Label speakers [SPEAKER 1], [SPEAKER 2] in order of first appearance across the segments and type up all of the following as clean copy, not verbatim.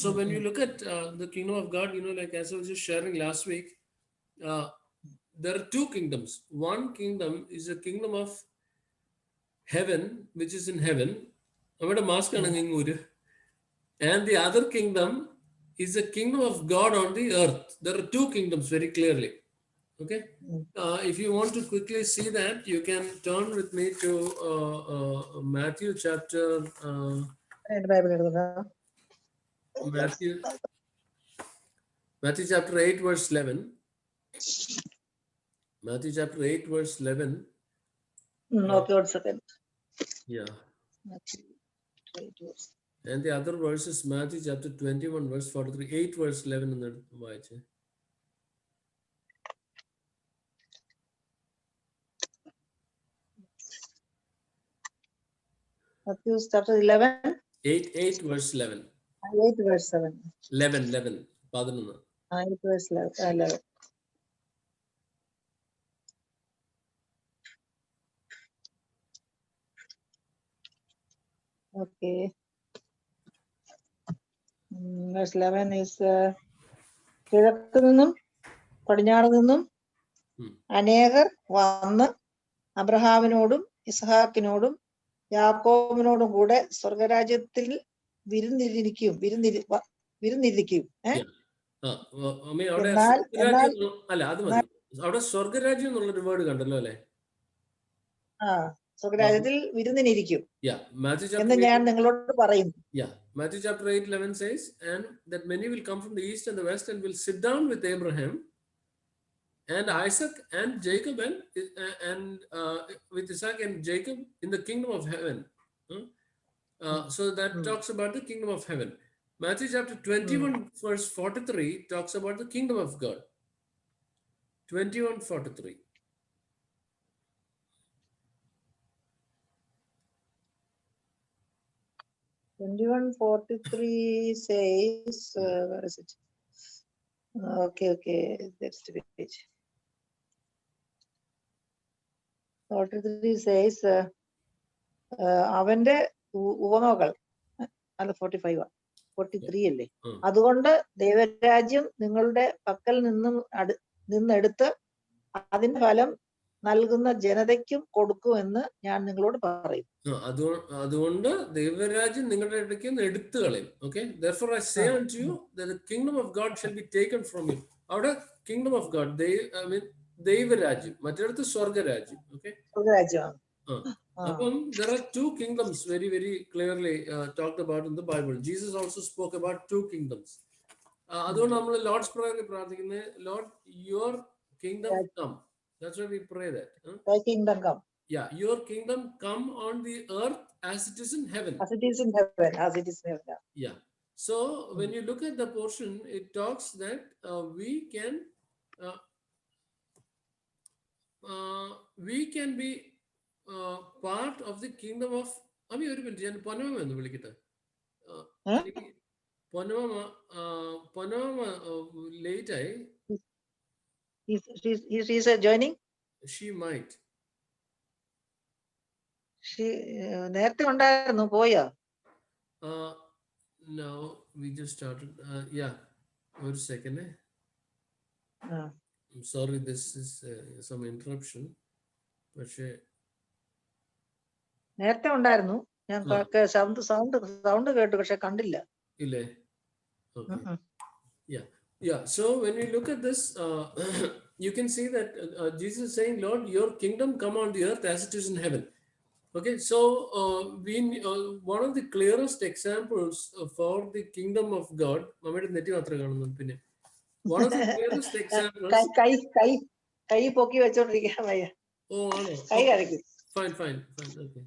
[SPEAKER 1] So when you look at the kingdom of God, like as I was just sharing last week, uh, there are two kingdoms. One kingdom is a kingdom of heaven, which is in heaven. നമ്മുടെ mask ആണെങ്കിൽ ഒരു. And the other kingdom is the kingdom of God on the earth. There are two kingdoms very clearly. Okay. If you want to quickly see that, you can turn with me to Matthew chapter Matthew chapter 8 verse 11. Matthew chapter 8 verse 11.
[SPEAKER 2] Okay, 1 second.
[SPEAKER 1] Yeah.
[SPEAKER 2] Matthew 8 verse.
[SPEAKER 1] And the other verse is Matthew chapter 21 verse 43. 8 verse 11 in the വായിച്ചേ.
[SPEAKER 2] Matthew chapter 11.
[SPEAKER 1] 8 verse 11.
[SPEAKER 2] 8 verse 7.
[SPEAKER 1] 11. 11.
[SPEAKER 2] 8 verse 11. Okay. Verse 11 is കിഴക്ക് നിന്നും പടിഞ്ഞാറ് നിന്നും അനേകർ വന്ന് അബ്രഹാമിനോടും ഇസ്ഹാക്കിനോടും യാക്കോബിനോടും കൂടെ സ്വർഗരാജ്യത്തിൽ വിരുന്നിരിക്കും.
[SPEAKER 1] അവിടെ സ്വർഗരാജ്യം എന്നുള്ളൊരു വേർഡ് കണ്ടല്ലോ അല്ലെ?
[SPEAKER 2] സ്വർഗരാജ്യത്തിൽ വിരുന്നിനിരിക്കും എന്ന് ഞാൻ നിങ്ങളോട് പറയുന്നു.
[SPEAKER 1] Matthew chapter 8:11 says, and that many will come from the east and the west and will sit down with Abraham and Isaac and Jacob and with Isaac and Jacob in the kingdom of heaven. So that talks about the kingdom of heaven. Matthew chapter 21 verse 43 talks about the kingdom of God. 21:43.
[SPEAKER 2] 21:43 says, where is it? Okay, that's the page. 43 says, അവന്റെ ഉപമകൾ അല്ല 43 അല്ലേ? അതുകൊണ്ട് ദൈവരാജ്യം നിങ്ങളുടെ പക്കൽ നിന്നെടുത്ത് അതിന്റെ ഫലം നൽകുന്ന ജനതയ്ക്കും കൊടുക്കുമെന്ന് ഞാൻ നിങ്ങളോട് പറയും.
[SPEAKER 1] അതുകൊണ്ട് ദൈവരാജ്യം നിങ്ങളുടെ ഇടയ്ക്ക് നിന്ന് എടുത്തു കളയും. Okay, therefore I say unto you that the kingdom of God shall be taken from you. അവിടെ kingdom of God, ദൈവരാജ്യം, മറ്റേടത്ത് സ്വർഗരാജ്യം. Okay,
[SPEAKER 2] സ്വർഗരാജ്യം.
[SPEAKER 1] അപ്പം there are two kingdoms very very clearly talked about in the Bible. Jesus also spoke about two kingdoms. അതുകൊണ്ട് നമ്മൾ Lord's പ്രേയറിൽ പ്രാർത്ഥിക്കുന്നത്, Lord, your kingdom come. That's why we pray that.
[SPEAKER 2] Thy kingdom come.
[SPEAKER 1] Yeah, your kingdom come on the earth as it is in heaven.
[SPEAKER 2] As it is in heaven. As it is in heaven.
[SPEAKER 1] Yeah. So when you look at the portion, it talks that we can be part of the kingdom of. Ami oru minute ഞാൻ പൊന്നമ്മ എന്ന് വിളിക്കട്ടെ. Ponnamma late ആയി.
[SPEAKER 2] She's joining.
[SPEAKER 1] She might.
[SPEAKER 2] നേരത്തെ ഉണ്ടായിരുന്നു, പോയോ?
[SPEAKER 1] No, we just started. Yeah, one second. I'm sorry, this is some interruption. പക്ഷേ
[SPEAKER 2] നേരത്തെ ഉണ്ടായിരുന്നു, ഞാൻ സൗണ്ട് കേട്ടു, പക്ഷെ കണ്ടില്ല.
[SPEAKER 1] ഇല്ലേ? Okay. Yeah. So when we look at this, you can see that Jesus is saying, Lord, your kingdom come on the earth as it is in heaven. Okay, so one of the clearest examples for the kingdom of God, one of the clearest examples.
[SPEAKER 2] കൈ പൊക്കി വെച്ചോണ്ടിരിക്കാൻ വയ്യ. കൈ കരയ്ക്കും.
[SPEAKER 1] Fine. Okay.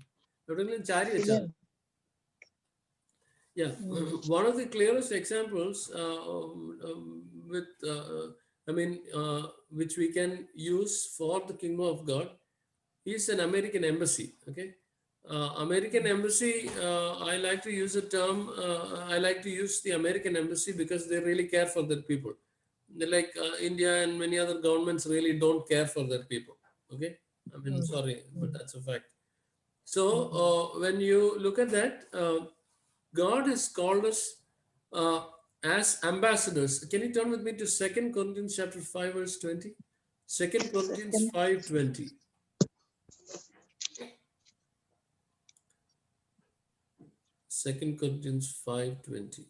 [SPEAKER 1] Yeah, one of the clearest examples which we can use for the kingdom of God is an American embassy. Okay, American embassy. I like to use the term. I like to use the American embassy because they really care for their people. Like India and many other governments really don't care for their people. Okay, sorry, but that's a fact. So when you look at that, God has called us as ambassadors. Can you turn with me to 2 Corinthians chapter 5 verse 20? 2 Corinthians
[SPEAKER 2] Second.
[SPEAKER 1] 5:20. 2 Corinthians 5:20.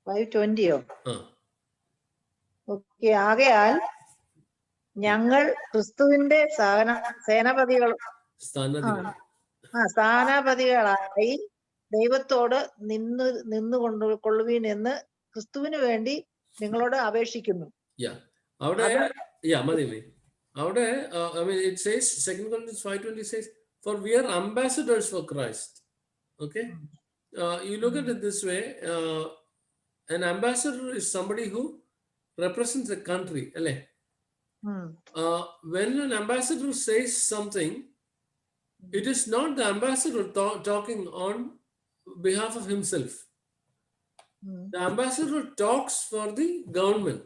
[SPEAKER 2] 5:20യോ?
[SPEAKER 1] Ah,
[SPEAKER 2] okay. ആകയാൽ ഞങ്ങൾ ക്രിസ്തുവിന്റെ സേനാപതികൾ
[SPEAKER 1] സ്ഥാനാധിപതി.
[SPEAKER 2] സ്ഥാനാപതികളായി ദൈവത്തോട് കൊള്ളുവീൻ എന്ന് ക്രിസ്തുവിന് വേണ്ടി നിങ്ങളോട് അപേക്ഷിക്കുന്നു.
[SPEAKER 1] Yeah. അവിടെ yeah, Madhuri. അവിടെ I mean it says 2 Corinthians 5:20 says, for we are ambassadors for Christ. Okay. You look at it this way. An ambassador is somebody who represents a country. When an ambassador says something, it is not the ambassador talking on behalf of himself. The ambassador talks for the government.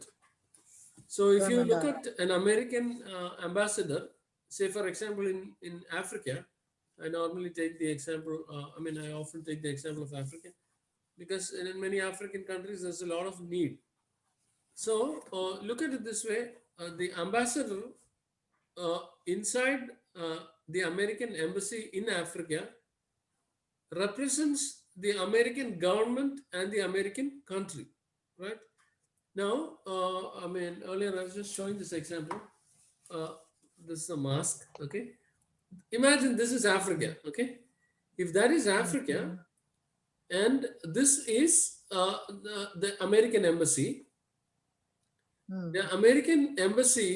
[SPEAKER 1] So if you look at an American ambassador, say for example in Africa, I normally take the example, I often take the example of Africa because in many African countries there's a lot of need. So look at it this way, the ambassador inside the American embassy in Africa represents the American government and the American country, right? Now, earlier I was just showing this example. This is a mask, okay? Imagine this is Africa, okay? If that is Africa and this is the American embassy, the American embassy,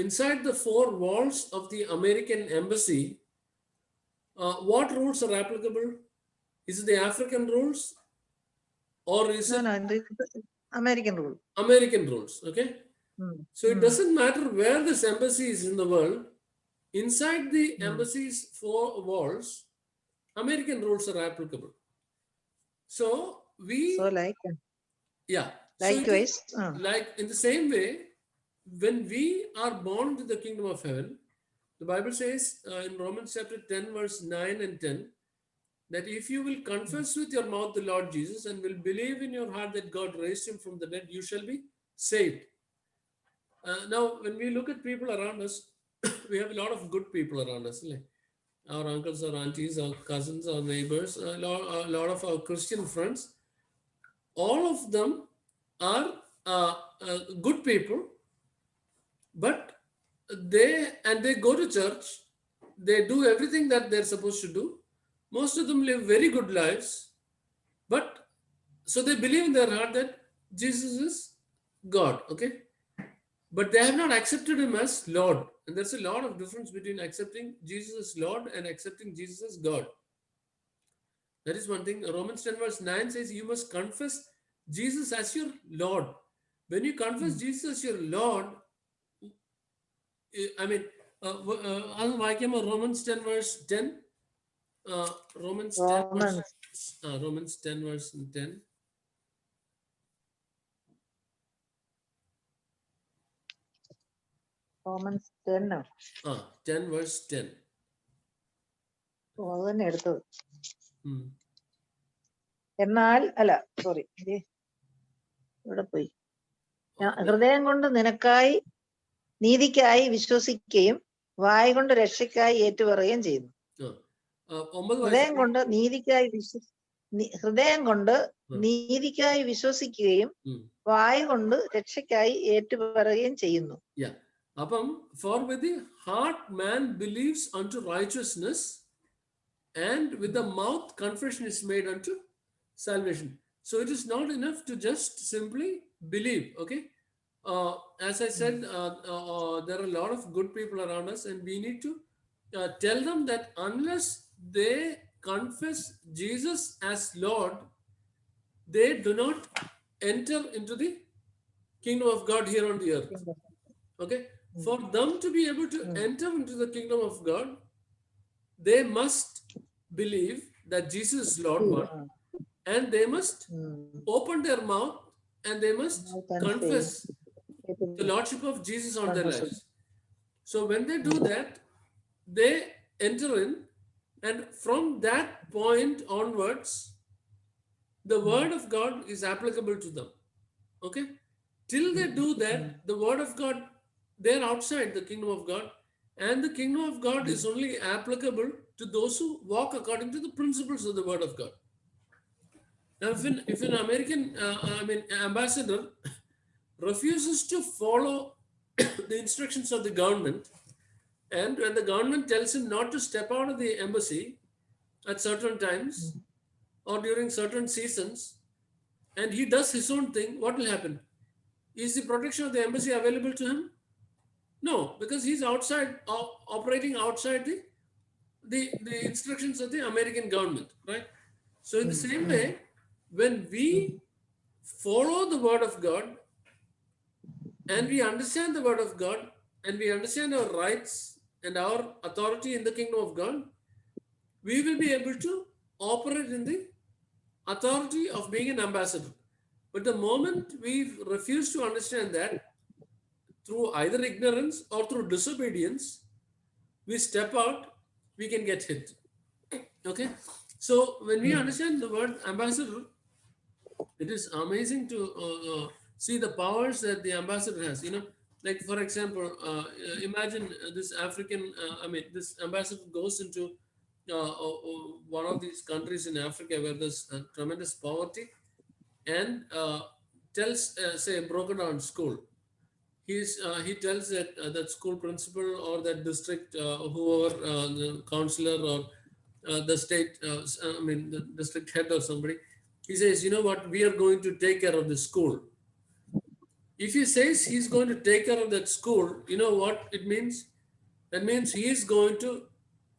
[SPEAKER 1] inside the four walls of the American embassy, what rules are applicable? Is it the African rules or is it
[SPEAKER 2] American rule?
[SPEAKER 1] American rules, okay? So it doesn't matter where this embassy is in the world, inside the embassy's four walls, American rules are applicable. So
[SPEAKER 2] likewise,
[SPEAKER 1] like in the same way, when we are born to the kingdom of heaven, the Bible says in Romans chapter 10 verse 9 and 10, that if you will confess with your mouth the Lord Jesus and will believe in your heart that God raised him from the dead, you shall be saved. Now, when we look at people around us, we have a lot of good people around us. Our uncles, our aunties, our cousins, our neighbors, a lot of our Christian friends. All of them are good people, but they go to church, they do everything that they're supposed to do. Most of them live very good lives, but so they believe in their heart that Jesus is God, okay? But they have not accepted him as Lord. And there's a lot of difference between accepting Jesus as Lord and accepting Jesus as God. That is one thing. Romans 10 verse 9 says you must confess Jesus as your Lord. When you confess Jesus as your Lord, Romans 10 verse 10. Romans 10 verse 10.
[SPEAKER 2] Romans 10.
[SPEAKER 1] 10 verse 10.
[SPEAKER 2] അത് തന്നെ എടുത്തത്. എന്നാൽ ഇവിടെ പോയി. ഹൃദയം കൊണ്ട് നിനക്കായി നീതിക്കായി വിശ്വസിക്കുകയും വായ കൊണ്ട് രക്ഷയ്ക്കായി ഏറ്റുപറയുകയും ചെയ്യുന്നു. ഹൃദയം കൊണ്ട് നീതിക്കായി വിശ്വസിക്കുകയും വായ കൊണ്ട് രക്ഷയ്ക്കായി ഏറ്റുപറയുകയും ചെയ്യുന്നു.
[SPEAKER 1] For with the heart man believes unto righteousness, and with the mouth confession is made unto salvation. So it is not enough to just simply believe, okay? As I said, there are a lot of good people around us, and we need to tell them that unless they confess Jesus as Lord, they do not enter into the kingdom of God here on the earth. Okay? For them to be able to enter into the kingdom of God, they must believe that Jesus is Lord one, and they must open their mouth and they must confess the Lordship of Jesus on their lives. So when they do that, they enter in And from that point onwards, the word of God is applicable to them. Okay? Till they do that, the word of God, they're outside the kingdom of God. And the kingdom of God is only applicable to those who walk according to the principles of the word of God. Now, if an American, ambassador refuses to follow the instructions of the government, and when the government tells him not to step out of the embassy at certain times or during certain seasons, and he does his own thing, what will happen? Is the protection of the embassy available to him? No, because he's outside, operating outside the instructions of the American government, right? So, in the same way, when we follow the word of God and we understand the word of God and we understand our rights and our authority in the kingdom of God, we will be able to operate in the authority of being an ambassador. But the moment we refuse to understand that, through either ignorance or through disobedience, we step out, we can get hit. Okay? So, when we understand the word ambassador, it is amazing to see the powers that the ambassador has. Like for example, imagine this African, this ambassador goes into one of these countries in Africa where there's tremendous poverty and tells, say, a broken down school. He tells that school principal or that district, whoever, the counselor or the state, the district head or somebody, he says, you know what, we are going to take care of the school. If he says he's going to take care of that school, you know what it means? That means he is going to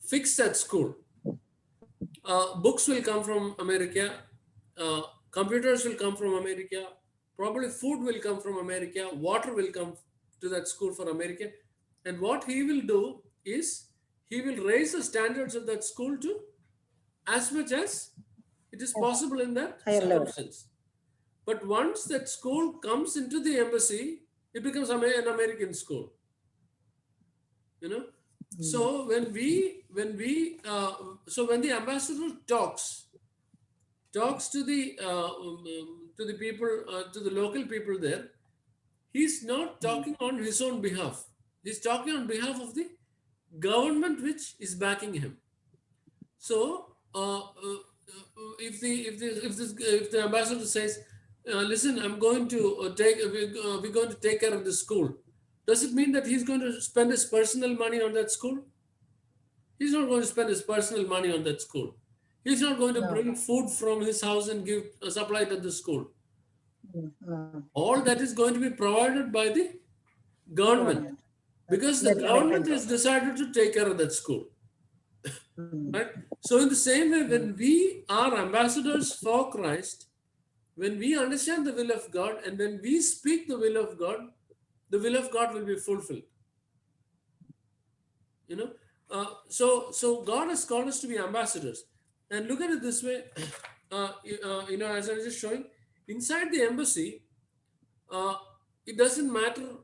[SPEAKER 1] fix that school. Books will come from America, computers will come from America, probably food will come from America, water will come to that school for America. And what he will do is he will raise the standards of that school to as much as it is possible in that
[SPEAKER 2] Higher level.
[SPEAKER 1] circumstance. But once that school comes into the embassy, it becomes an American school. So when the ambassador talks to the people, to the local people there, he's not talking on his own behalf. He's talking on behalf of the government which is backing him. So if the ambassador says, listen, I'm going to we're going to take care of the school, does it mean that he's going to spend his personal money on that school? He's not going to spend his personal money on that school. He's not going to bring food from his house and give supply to the school. All that is going to be provided by the government, because the government has decided to take care of that school. Right? So in the same way, when we are ambassadors for Christ, when we understand the will of God and when we speak the will of God will be fulfilled. So God has called us to be ambassadors. And look at it this way, as I was just showing, inside the embassy, it doesn't matter.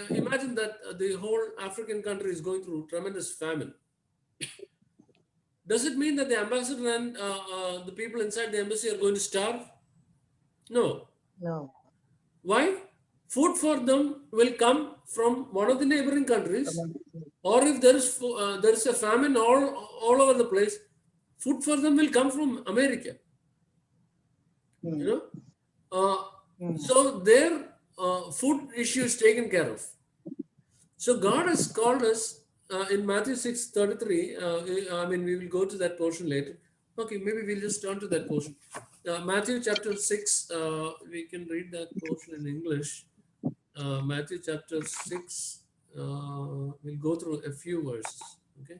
[SPEAKER 1] Imagine that the whole African country is going through tremendous famine. Does it mean that the ambassador and the people inside the embassy are going to starve? No. Why? Food for them will come from one of the neighboring countries, or if there is a famine all over the place, food for them will come from America. So their food issue is taken care of. So God has called us in Matthew 6:33. We will go to that portion later. Okay, maybe we'll just turn to that portion. Matthew chapter 6, we can read that portion in English. Matthew chapter 6, we'll go through a few verses. Okay.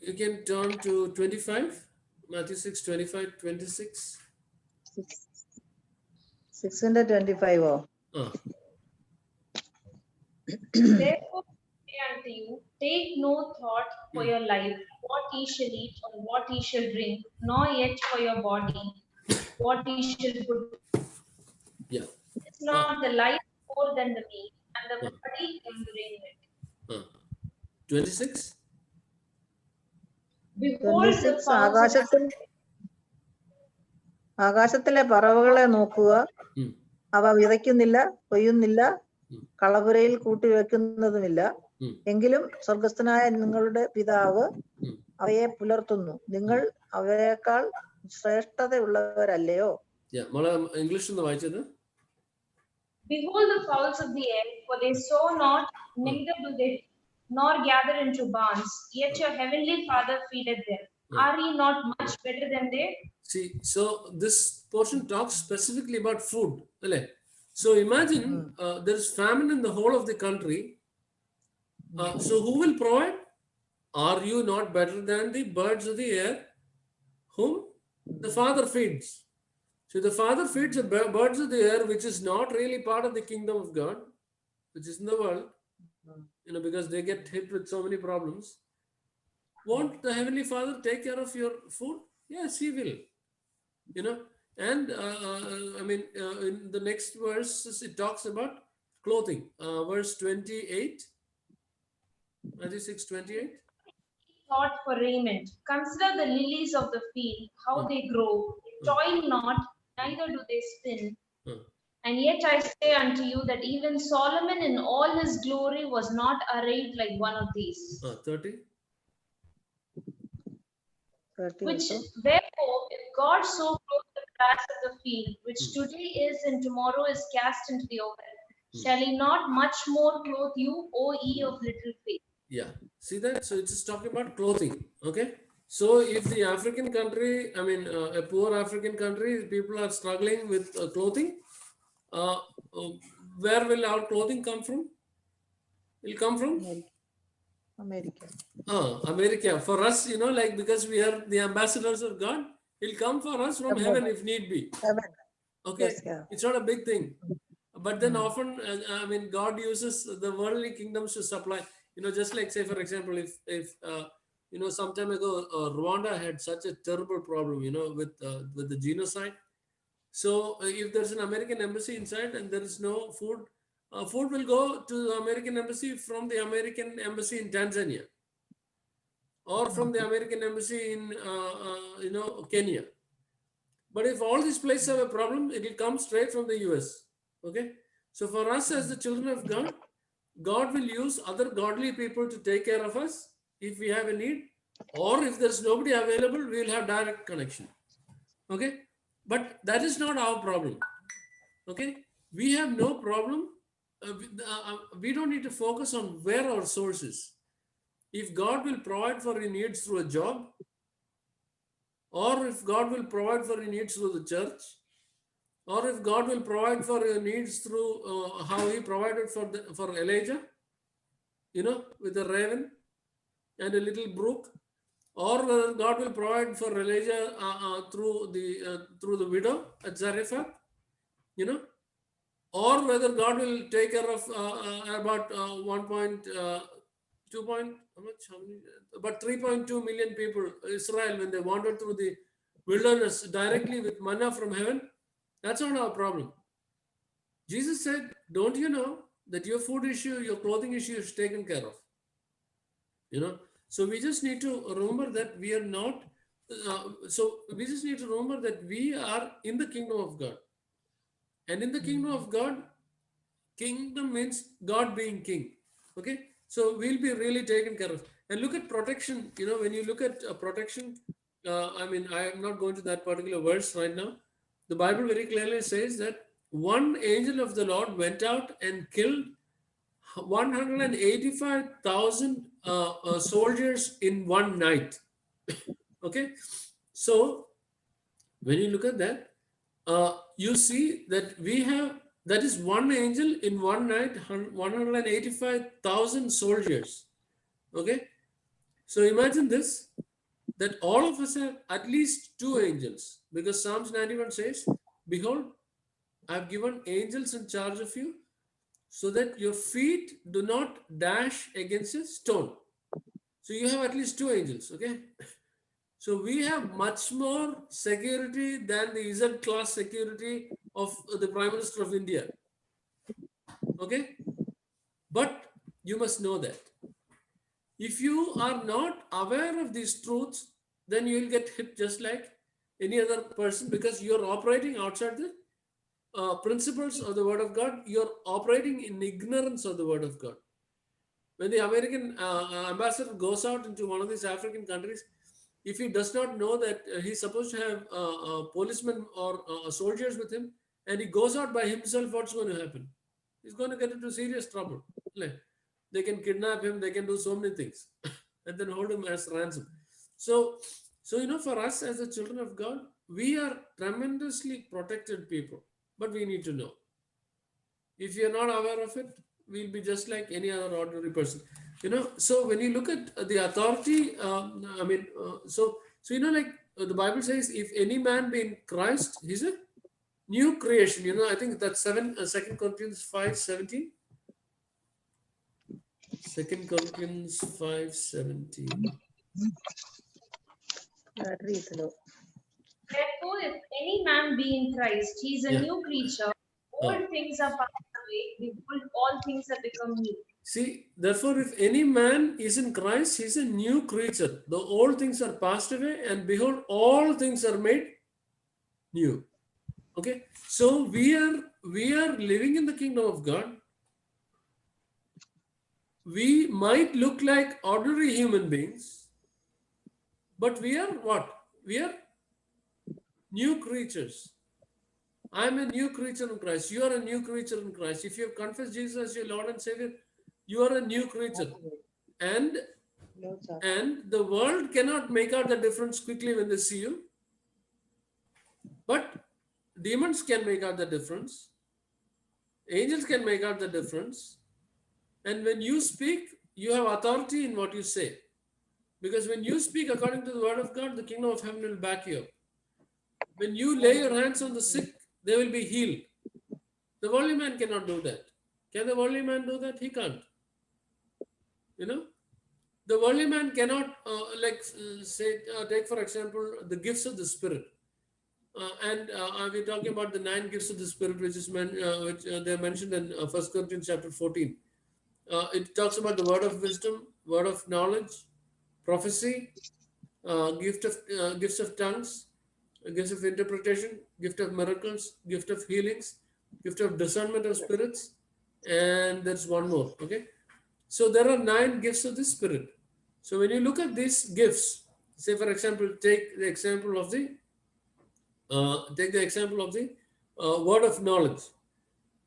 [SPEAKER 1] You can turn to 25, Matthew 6, 25, 26.
[SPEAKER 2] 625.
[SPEAKER 3] Therefore, I say unto you, take no thought for your life, what ye shall eat or what ye shall drink, nor yet for your body, what ye shall put.
[SPEAKER 1] Yeah.
[SPEAKER 3] Is not the life more than the meat, and the body than the raiment?
[SPEAKER 1] 26.
[SPEAKER 3] Behold the
[SPEAKER 2] 26
[SPEAKER 3] fowls of
[SPEAKER 2] ആകാശത്തിലെ പറവകളെ നോക്കുക,
[SPEAKER 1] Hmm.
[SPEAKER 2] അവ വിതയ്ക്കുന്നില്ല, കൊയ്യുന്നില്ല,
[SPEAKER 1] Hmm.
[SPEAKER 2] കളപുരയിൽ കൂട്ടിവെക്കുന്നതുമില്ല.
[SPEAKER 1] Hmm.
[SPEAKER 2] എങ്കിലും സ്വർഗസ്ഥനായ നിങ്ങളുടെ പിതാവ്
[SPEAKER 1] Hmm.
[SPEAKER 2] അവയെ പുലർത്തുന്നു. നിങ്ങൾ അവയേക്കാൾ ശ്രേഷ്ഠതയുള്ളവരല്ലയോ?
[SPEAKER 1] Yeah, Mala English in the വായിച്ചത്.
[SPEAKER 3] Behold the fowls of the air, for they sow not, neither do they nor gather into barns, yet your heavenly Father feedeth them. Are ye not much better than they?
[SPEAKER 1] See, so this portion talks specifically about food. Alle? So imagine there is famine in the whole of the country. So who will provide? Are you not better than the birds of the air, whom the Father feeds? So the Father feeds the birds of the air, which is not really part of the kingdom of God, which is in the world, because they get hit with so many problems. Won't the Heavenly Father take care of your food? Yes, He will. And in the next verse, it talks about clothing. Verse 28, Matthew 6:28.
[SPEAKER 3] Thought for raiment. Consider the lilies of the field, how they grow. They toil not, neither do they spin. And yet I say unto you that even Solomon in all his glory was not arrayed like one of these.
[SPEAKER 1] 30.
[SPEAKER 2] 30
[SPEAKER 3] Which
[SPEAKER 2] also.
[SPEAKER 3] therefore, if God so clothe the grass of the field, which today is and tomorrow is cast into the oven, shall He not much more clothe you, O ye of little faith?
[SPEAKER 1] Yeah, see that? So it's just talking about clothing. Okay, so if the African country, a poor African country, people are struggling with clothing, where will our clothing come from? Will come from
[SPEAKER 2] America.
[SPEAKER 1] America. For us, because we are the ambassadors of God, He'll come for us from heaven if need be.
[SPEAKER 2] Heaven.
[SPEAKER 1] Okay,
[SPEAKER 2] Yes, yeah.
[SPEAKER 1] it's not a big thing, but then often, God uses the worldly kingdoms to supply. Just like, say, for example, if some time ago, Rwanda had such a terrible problem, with the genocide. So if there's an American embassy inside and there is no food, food will go to the American embassy from the American embassy in Tanzania, or from the American embassy in Kenya. But if all these places have a problem, it will come straight from the US. Okay? So for us as the children of God, God will use other godly people to take care of us if we have a need, or if there's nobody available, we will have direct connection. Okay? But that is not our problem. Okay? We have no problem. We don't need to focus on where our source is. If God will provide for your needs through a job, or if God will provide for your needs through the church, or if God will provide for your needs through how He provided for Elijah, with a raven and a little brook, or whether God will provide for Elijah through the widow at Zarephath, or whether God will take care of about 3.2 million people, Israel, when they wandered through the wilderness directly with manna from heaven. That's not our problem. Jesus said, don't you know that your food issue, your clothing issue is taken care of? So we just need to remember that we are not, we just need to remember that we are in the kingdom of God. And in the kingdom of God, kingdom means God being king. Okay? So we'll be really taken care of. And look at protection. When you look at protection, I am not going to that particular verse right now. The Bible very clearly says that one angel of the Lord went out and killed 185,000 soldiers in one night. Okay? So when you look at that, you see that that is one angel in one night, 185,000 soldiers. Okay? So imagine this, that all of us have at least two angels, because Psalms 91 says, behold, I have given angels in charge of you, so that your feet do not dash against a stone. So you have at least two angels. Okay? So we have much more security than the Z class security of the Prime Minister of India. Okay? But you must know that If you are not aware of these truths, then you will get hit just like any other person, because you're operating outside the principles of the Word of God. You're operating in ignorance of the Word of God. When the American ambassador goes out into one of these African countries, if he does not know that he's supposed to have policemen or soldiers with him, and he goes out by himself, what's going to happen? He's going to get into serious trouble. Like, they can kidnap him, they can do so many things, and then hold him as ransom. So, for us as the children of God, we are tremendously protected people, but we need to know. If you're not aware of it, we'll be just like any other ordinary person. So when you look at the authority, the Bible says, if any man be in Christ, he's a new creation. I think that's 2 Corinthians 5:17. 2 Corinthians 5:17.
[SPEAKER 2] Read the Lord.
[SPEAKER 3] Therefore, if any man be in Christ, he is a
[SPEAKER 1] Yeah.
[SPEAKER 3] new creature. Old things are passed away, behold, all things have become new.
[SPEAKER 1] See, therefore, if any man is in Christ, he is a new creature. The old things are passed away, and behold, all things are made new. Okay, so we are living in the kingdom of God. We might look like ordinary human beings, but we are what? We are new creatures. I am a new creature in Christ. You are a new creature in Christ. If you have confessed Jesus as your Lord and Savior, you are a new creature. And
[SPEAKER 2] Lord's Supper.
[SPEAKER 1] and the world cannot make out the difference quickly when they see you. But demons can make out the difference. Angels can make out the difference. And when you speak, you have authority in what you say. Because when you speak according to the word of God, the kingdom of heaven will back you up. When you lay your hands on the sick, they will be healed. The worldly man cannot do that. Can the worldly man do that? He can't. The worldly man cannot, take for example, the gifts of the Spirit. We're talking about the 9 gifts of the Spirit, which they're mentioned in 1 Corinthians chapter 14. It talks about the word of wisdom, word of knowledge, prophecy, gifts of tongues, gifts of interpretation, gift of miracles, gift of healings, gift of discernment of spirits, and there's one more. Okay, so there are 9 gifts of the Spirit. So when you look at these gifts, say for example, take the example of the word of knowledge.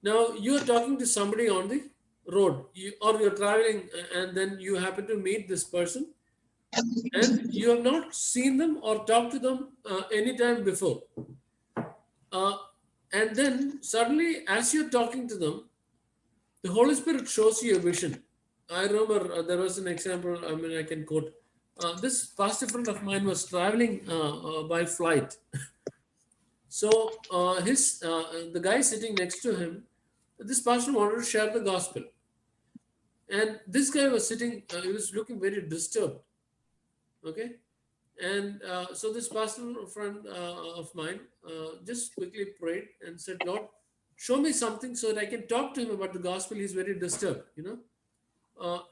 [SPEAKER 1] Now you are talking to somebody on the road, or you're traveling, and then you happen to meet this person, and you have not seen them or talked to them any time before. And then suddenly, as you're talking to them, the Holy Spirit shows you a vision. I remember there was an example, I can quote. This pastor friend of mine was traveling by flight. So the guy sitting next to him, this pastor wanted to share the gospel. And this guy was sitting, he was looking very disturbed. Okay. And so this pastor friend of mine just quickly prayed and said, Lord, show me something so that I can talk to him about the gospel. He's very disturbed,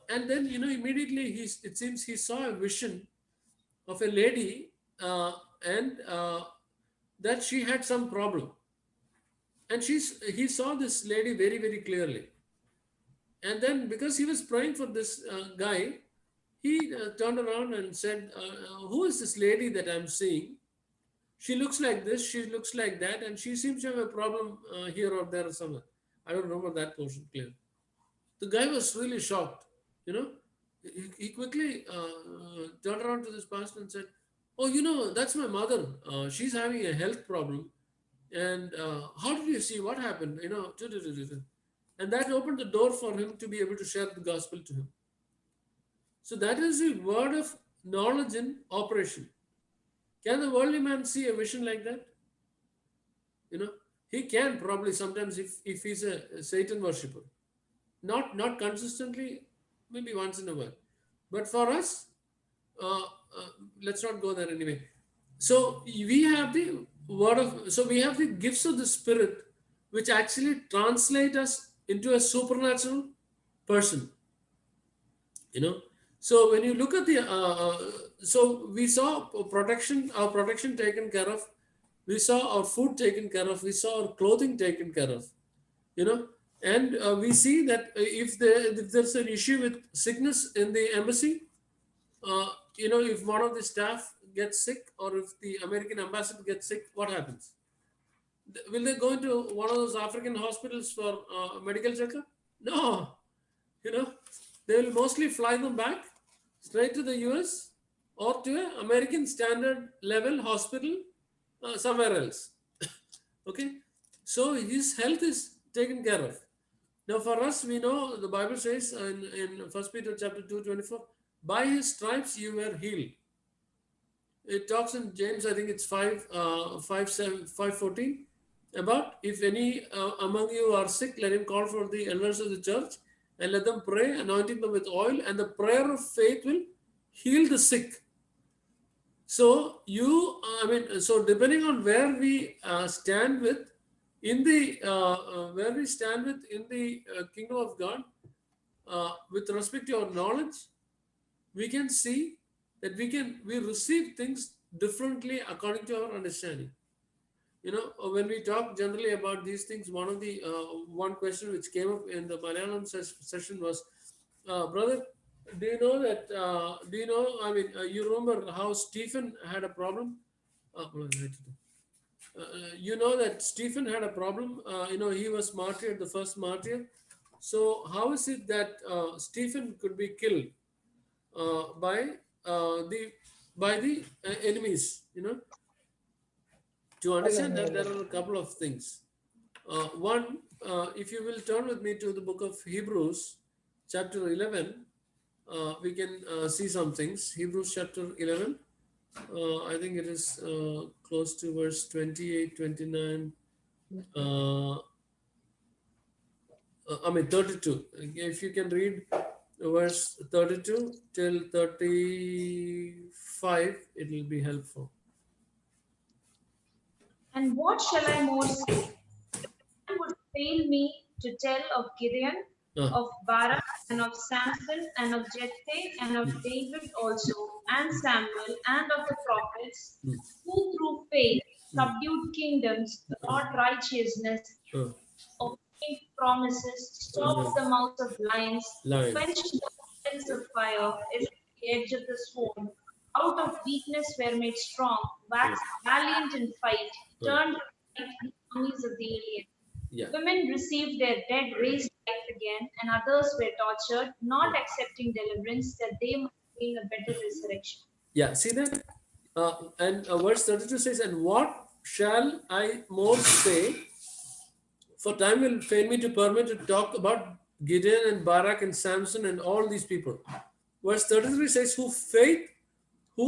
[SPEAKER 1] and then, immediately it seems he saw a vision of a lady and that she had some problem. And he saw this lady very, very clearly. And then because he was praying for this guy, he turned around and said, who is this lady that I'm seeing? She looks like this, she looks like that, and she seems to have a problem here or there or somewhere. I don't remember that portion clearly. The guy was really shocked, He quickly turned around to this pastor and said, oh, that's my mother. She's having a health problem. And how did you see what happened? And that opened the door for him to be able to share the gospel to him. So that is the word of knowledge in operation. Can the worldly man see a vision like that? He can probably sometimes if he's a Satan worshipper. Not consistently, maybe once in a while. But for us, let's not go there anyway. So we have the we have the gifts of the Spirit, which actually translate us into a supernatural person. So when you look at the, so we saw protection, our protection taken care of. We saw our food taken care of. We saw our clothing taken care of. You know, and we see that if there's an issue with sickness in the embassy, you know, if one of the staff gets sick or if the American ambassador gets sick, what happens? Will they go into one of those African hospitals for medical checkup? No, you know, they will mostly fly them back straight to the US or to an American standard level hospital somewhere else. Okay, so his health is taken care of. Now, for us, we know the Bible says in 1 Peter chapter 2:24, by his stripes you were healed. It talks in James, I think it's 5:14, about if any among you are sick, let him call for the elders of the church and let them pray, anointing them with oil, and the prayer of faith will heal the sick. So so depending on where we stand with in the kingdom of God, with respect to our knowledge, we can see that we receive things differently according to our understanding. You know, when we talk generally about these things, one of the one question which came up in the Malayalam session was, brother, do you know that? Do you know? I mean, you remember how Stephen had a problem? You know that Stephen had a problem. You know, he was martyred, the first martyr. So how is it that Stephen could be killed by the enemies? You know, to understand that, there are a couple of things. One, if you will turn with me to the book of Hebrews, chapter 11, we can see some things. Hebrews chapter 11, I think it is close to verse 28, 29, 32. If you can read verse 32 till 35, it will be helpful.
[SPEAKER 3] And what shall I more say? It would fail me to tell of Gideon, of Barak, and of Samson, and of Jephthah, and of David also, and Samuel, and of the prophets, who through faith subdued kingdoms, wrought righteousness, obtained promises, stopped the mouths of lions,
[SPEAKER 1] Lion.
[SPEAKER 3] quenched the violence of fire, escaped the edge of the sword, out of weakness were made strong, waxed valiant in fight, turned to fight the armies of the alien.
[SPEAKER 1] Yeah.
[SPEAKER 3] Women received their dead raised to life again, and others were tortured, not accepting deliverance that they might gain a better resurrection.
[SPEAKER 1] Yeah, see that? And verse 32 says, and what shall I more say? For time will fail me to permit to talk about Gideon and Barak and Samson and all these people. Verse 33 says, who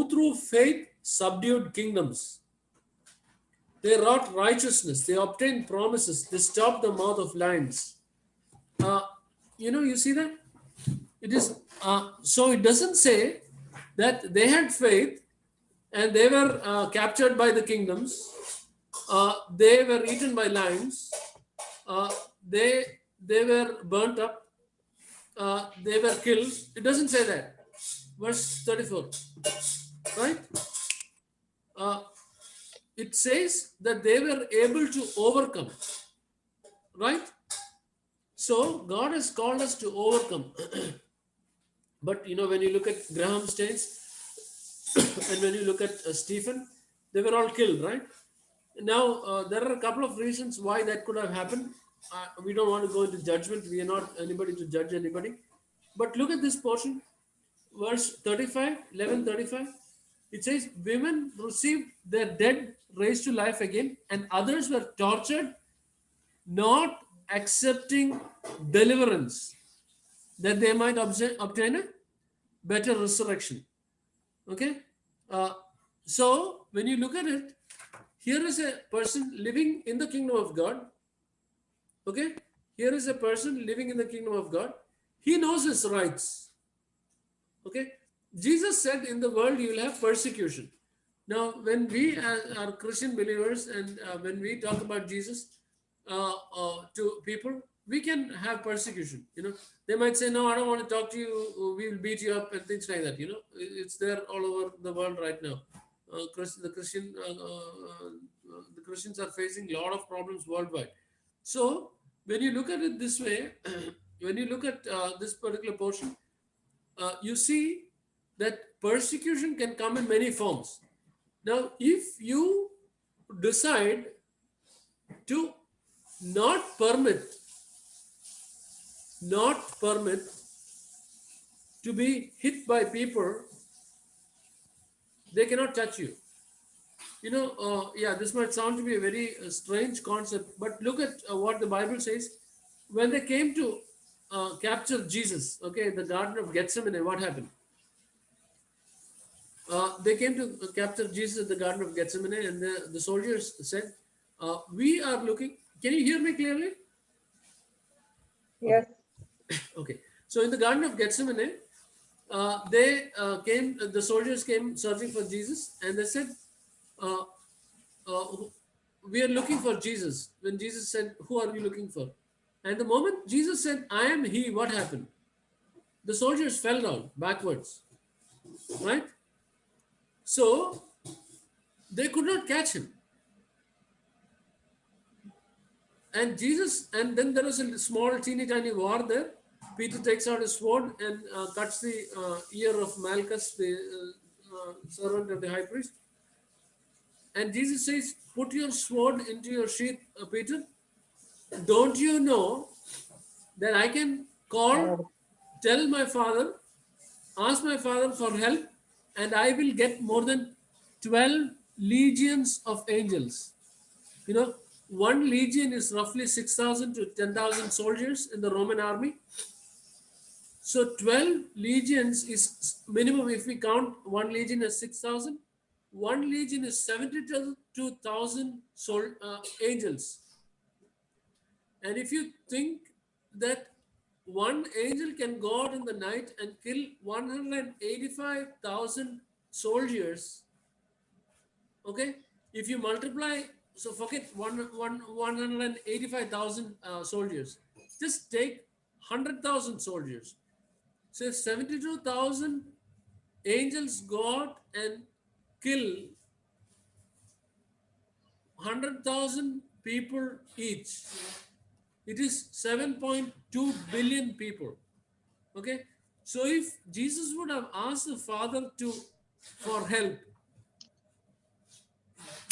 [SPEAKER 1] through faith subdued kingdoms. They wrought righteousness. They obtained promises. They stopped the mouth of lions. You see that? It is so. It doesn't say that they had faith and they were captured by the kingdoms. They were eaten by lions. They were burnt up. They were killed. It doesn't say that. Verse 34, right? It says that they were able to overcome, right? So God has called us to overcome. But when you look at Graham Staines and when you look at Stephen, they were all killed, right? Now, there are a couple of reasons why that could have happened. We don't want to go into judgment. We are not anybody to judge anybody. But look at this portion, verse 35, 11:35. It says, women received their dead raised to life again, and others were tortured, not accepting deliverance, that they might obtain a better resurrection. Okay? So, when you look at it, here is a person living in the kingdom of God. Okay? Here is a person living in the kingdom of God. He knows his rights. Okay? Jesus said, in the world you will have persecution. Now, when we are Christian believers and when we talk about Jesus to people, we can have persecution. They might say, no, I don't want to talk to you, we will beat you up, and things like that. It's there all over the world right now. The Christians are facing a lot of problems worldwide. So when you look at it this way, when you look at this particular portion, you see that persecution can come in many forms. Now, if you decide to not permit to be hit by people, they cannot touch you. This might sound to be a very strange concept, but look at what the Bible says. When they came to capture Jesus, okay, the Garden of Gethsemane, what happened? They came to capture Jesus at the Garden of Gethsemane, and the soldiers said, we are looking. Can you hear me clearly?
[SPEAKER 2] Yes.
[SPEAKER 1] Okay. So in the Garden of Gethsemane, the soldiers came searching for Jesus, and they said, uh, uh, we are looking for Jesus. When Jesus said, who are you looking for? And the moment Jesus said, I am he, what happened? The soldiers fell down backwards, right? So they could not catch him. And then there was a small, teeny tiny war there. Peter takes out his sword and cuts the ear of Malchus, the servant of the high priest. And Jesus says, put your sword into your sheath, Peter. Don't you know that I can tell my father, ask my father for help, and I will get more than 12 legions of angels. One legion is roughly 6,000 to 10,000 soldiers in the Roman army. So 12 legions is minimum. If we count one legion as 6,000, one legion is 72,000 angels. And if you think that one angel can go out in the night and kill 185,000 soldiers, okay, if you multiply, so forget 185,000 soldiers, just take 100,000 soldiers. So 72,000 angels go out and kill 100,000 people each. It is 7.2 billion people. Okay, so if Jesus would have asked the Father for help,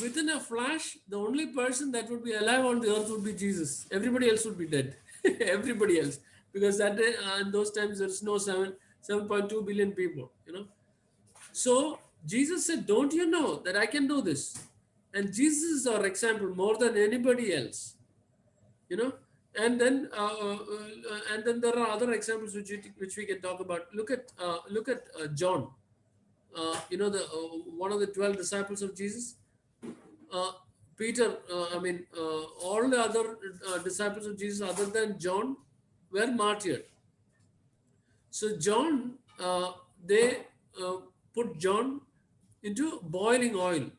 [SPEAKER 1] within a flash, the only person that would be alive on the earth would be Jesus. Everybody else would be dead. Everybody else, because that day, in those times, there is no 7.2 billion people. So Jesus said, "Don't you know that I can do this?" And Jesus is our example more than anybody else. And then there are other examples which we can talk about. Look at John. The one of the 12 disciples of Jesus. Peter, all the other disciples of Jesus other than John were martyred. So John, they put John into boiling oil.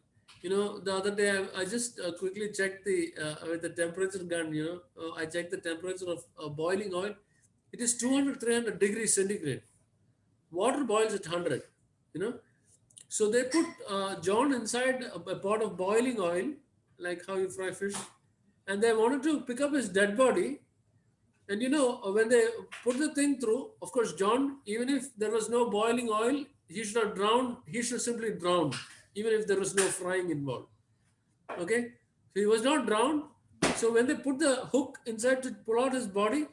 [SPEAKER 1] The other day I just quickly checked with the temperature gun. I checked the temperature of boiling oil. It is 200-300 degrees centigrade. Water boils at 100. So they put John inside a pot of boiling oil, like how you fry fish, and they wanted to pick up his dead body. And when they put the thing through, of course, John, even if there was no boiling oil, he should not drown. He should simply drown, even if there was no frying involved. Okay, so he was not drowned. So when they put the hook inside to pull out his body,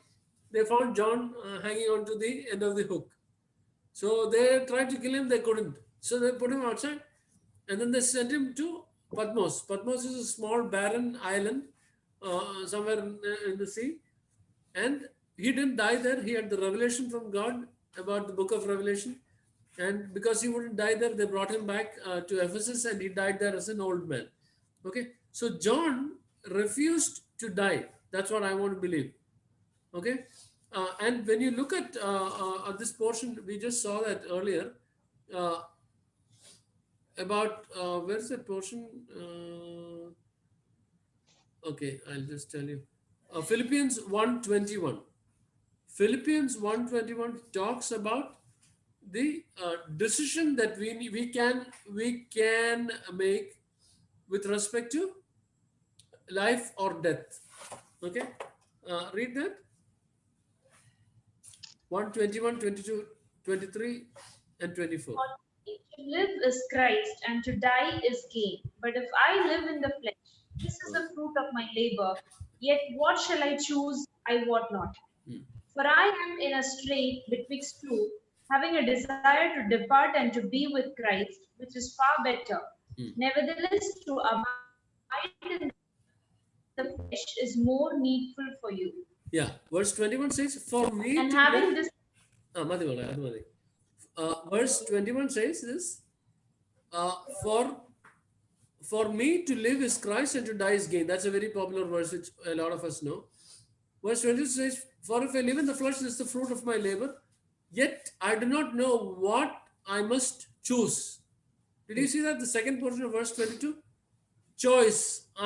[SPEAKER 1] they found John hanging onto the end of the hook. So they tried to kill him, they couldn't. So they put him outside, and then they sent him to Patmos. Patmos is a small barren island somewhere in the sea. And he didn't die there. He had the revelation from God about the book of Revelation. And because he wouldn't die there, they brought him back to Ephesus, and he died there as an old man. Okay. So John refused to die. That's what I want to believe. Okay. And when you look at this portion, we just saw that earlier about where's that portion? Okay, I'll just tell you. Philippians 1:21. Philippians 1:21 talks about the decision that we can make with respect to life or death. Okay, read that. 1:21, 22, 23, and 24.
[SPEAKER 3] For me to live is Christ, and to die is gain. But if I live in the flesh, this is the fruit of my labor. Yet what shall I choose? I wot not. For I am in a strait betwixt two, having a desire to depart and to be with Christ, which is far better. Nevertheless, to abide in the flesh is more needful for you.
[SPEAKER 1] Yeah, verse 21 says, "For me
[SPEAKER 3] And
[SPEAKER 1] to
[SPEAKER 3] having
[SPEAKER 1] live."
[SPEAKER 3] this
[SPEAKER 1] Madi bola, adu madi. Verse 21 says this: uh, "For me to live is Christ, and to die is gain." That's a very popular verse, which a lot of us know. Verse 22 says, "For if I live in the flesh, this is the fruit of my labor. Yet I do not know what I must choose." Did you see that? The second portion of verse 22? Choice.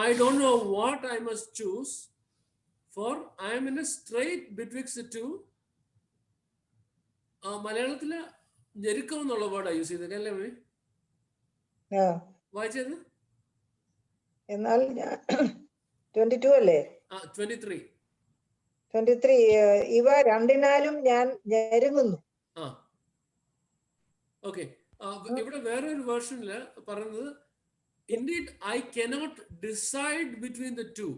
[SPEAKER 1] I don't know what I must choose, for I am in a strait betwixt the two. മലയാളത്തില് ഞെരുക്കം എന്നുള്ള വേർഡാണ് use ചെയ്തത് അല്ലേ mummy?
[SPEAKER 2] ആ
[SPEAKER 1] വായിച്ചത്
[SPEAKER 2] എന്നാൽ 22 അല്ലേ?
[SPEAKER 1] 23.
[SPEAKER 2] 23 ഇവ രണ്ടിനാലും ഞാൻ ഞെരുങ്ങുന്നു.
[SPEAKER 1] ആ ഓക്കെ. ഇവിടെ വേറൊരു വേർഷനില് പറയുന്നത്, indeed I cannot decide between the two.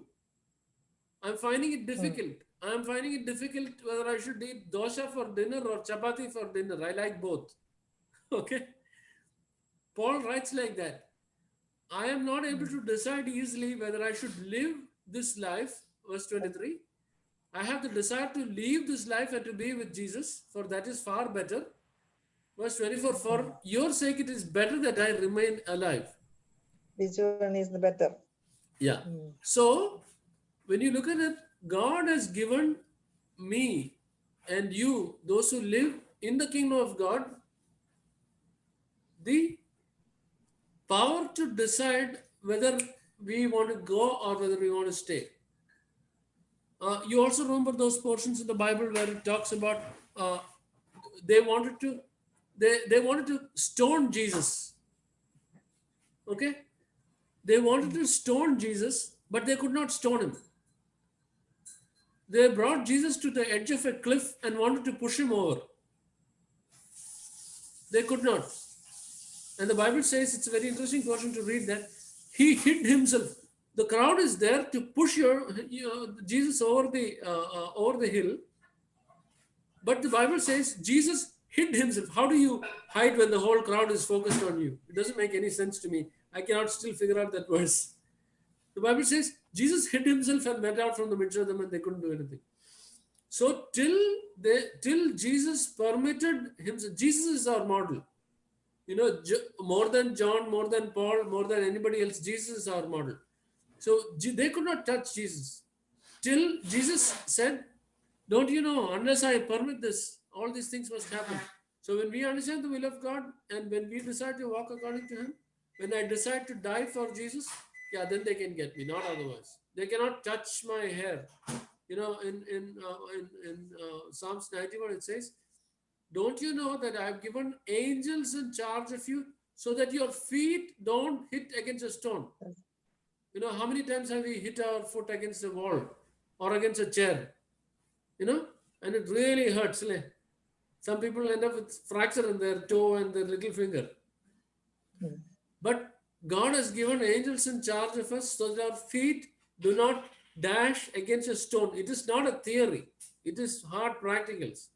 [SPEAKER 1] I'm finding it difficult. I'm finding it difficult whether I should eat dosha for dinner or chapati for dinner. I like both. Okay. Paul writes like that. I am not able to decide easily whether I should live this life. Verse 23. I have the desire to leave this life and to be with Jesus, for that is far better. Verse 24. For your sake it is better that I remain alive.
[SPEAKER 2] Which one is the better?
[SPEAKER 1] Yeah. So when you look at it, God has given me and you, those who live in the kingdom of God, the power to decide whether we want to go or whether we want to stay. You also remember those portions in the Bible where it talks about they wanted to stone Jesus. Okay, they wanted to stone Jesus, but they could not stone him. They brought Jesus to the edge of a cliff and wanted to push him over. They could not. And the Bible says, it's a very interesting portion to read, that he hid himself. The crowd is there to push Jesus over the hill. But the Bible says Jesus hid himself. How do you hide when the whole crowd is focused on you? It doesn't make any sense to me. I cannot still figure out that verse. The Bible says Jesus hid himself and went out from the midst of them, and they couldn't do anything. So till Jesus permitted himself, Jesus is our model. You know, more than John, more than Paul, more than anybody else, Jesus is our model. So they could not touch Jesus till Jesus said, don't you know, unless I permit this, all these things must happen. So when we understand the will of God and when we decide to walk according to him, when I decide to die for Jesus, yeah, then they can get me, not otherwise. They cannot touch my hair. You know, in Psalms 91, it says, don't you know that I have given angels in charge of you so that your feet don't hit against a stone? You know, how many times have we hit our foot against a wall or against a chair? You know, and it really hurts. Some people end up with fracture in their toe and their little finger. But God has given angels in charge of us so that our feet do not dash against a stone. It is not a theory. It is hard practicals.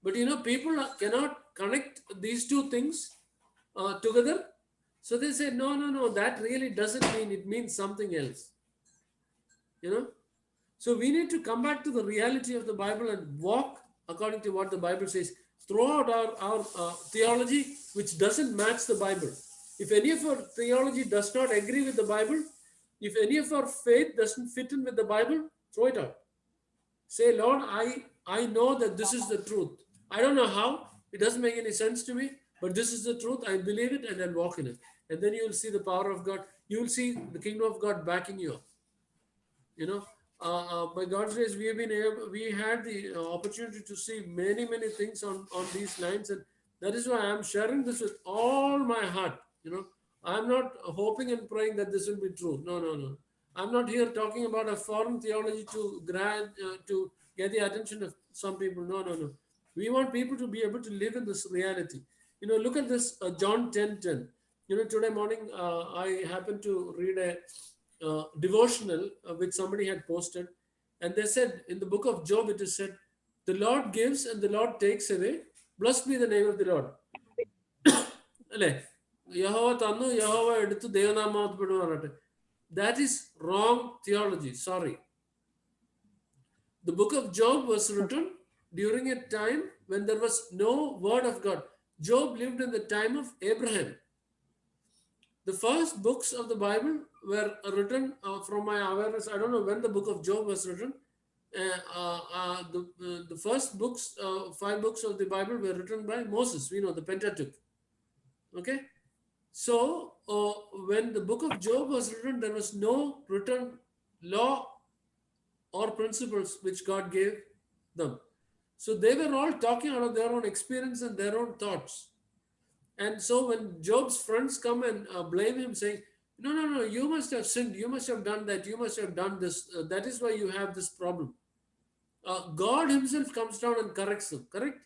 [SPEAKER 1] But you know, people cannot connect these two things together. So they say, no, that really doesn't mean, it means something else. You know? So we need to come back to the reality of the Bible and walk according to what the Bible says. Throw out our theology which doesn't match the Bible. If any of our theology does not agree with the Bible, if any of our faith doesn't fit in with the Bible, throw it out. Say, Lord, I know that this is the truth. I don't know how. It doesn't make any sense to me, but this is the truth. I believe it and I'll walk in it. And then you will see the power of God. You will see the kingdom of God backing you up. You know, by God's grace, we had the opportunity to see many things on these lines, and that is why I'm sharing this with all my heart. I'm not hoping and praying that this will be true. No, no, no. I'm not here talking about a foreign theology to get the attention of some people. No, no, no. We want people to be able to live in this reality. Look at this, John 10:10. Today morning I happened to read a devotional which somebody had posted, and they said in the book of Job it is said, "The Lord gives and the Lord takes away. Blessed be the name of the Lord." അല്ലേ? യഹോവ തന്നു, യഹോവ എടുത്തു, ദൈവനാമപ്പെടുന്നു പറഞ്ഞിട്ട്. That is wrong theology. Sorry. The book of Job was written during a time when there was no word of God. Job lived in the time of Abraham. The first books of the Bible were written, from my awareness, I don't know when the book of Job was written. The first books, 5 books of the Bible were written by Moses. We know the Pentateuch. Okay? So, when the book of Job was written, there was no written law or principles which God gave them. So, they were all talking out of their own experience and their own thoughts. And so, when Job's friends come and blame him, saying, "No, no, no, you must have sinned, you must have done that, you must have done this, that is why you have this problem." God Himself comes down and corrects them, correct?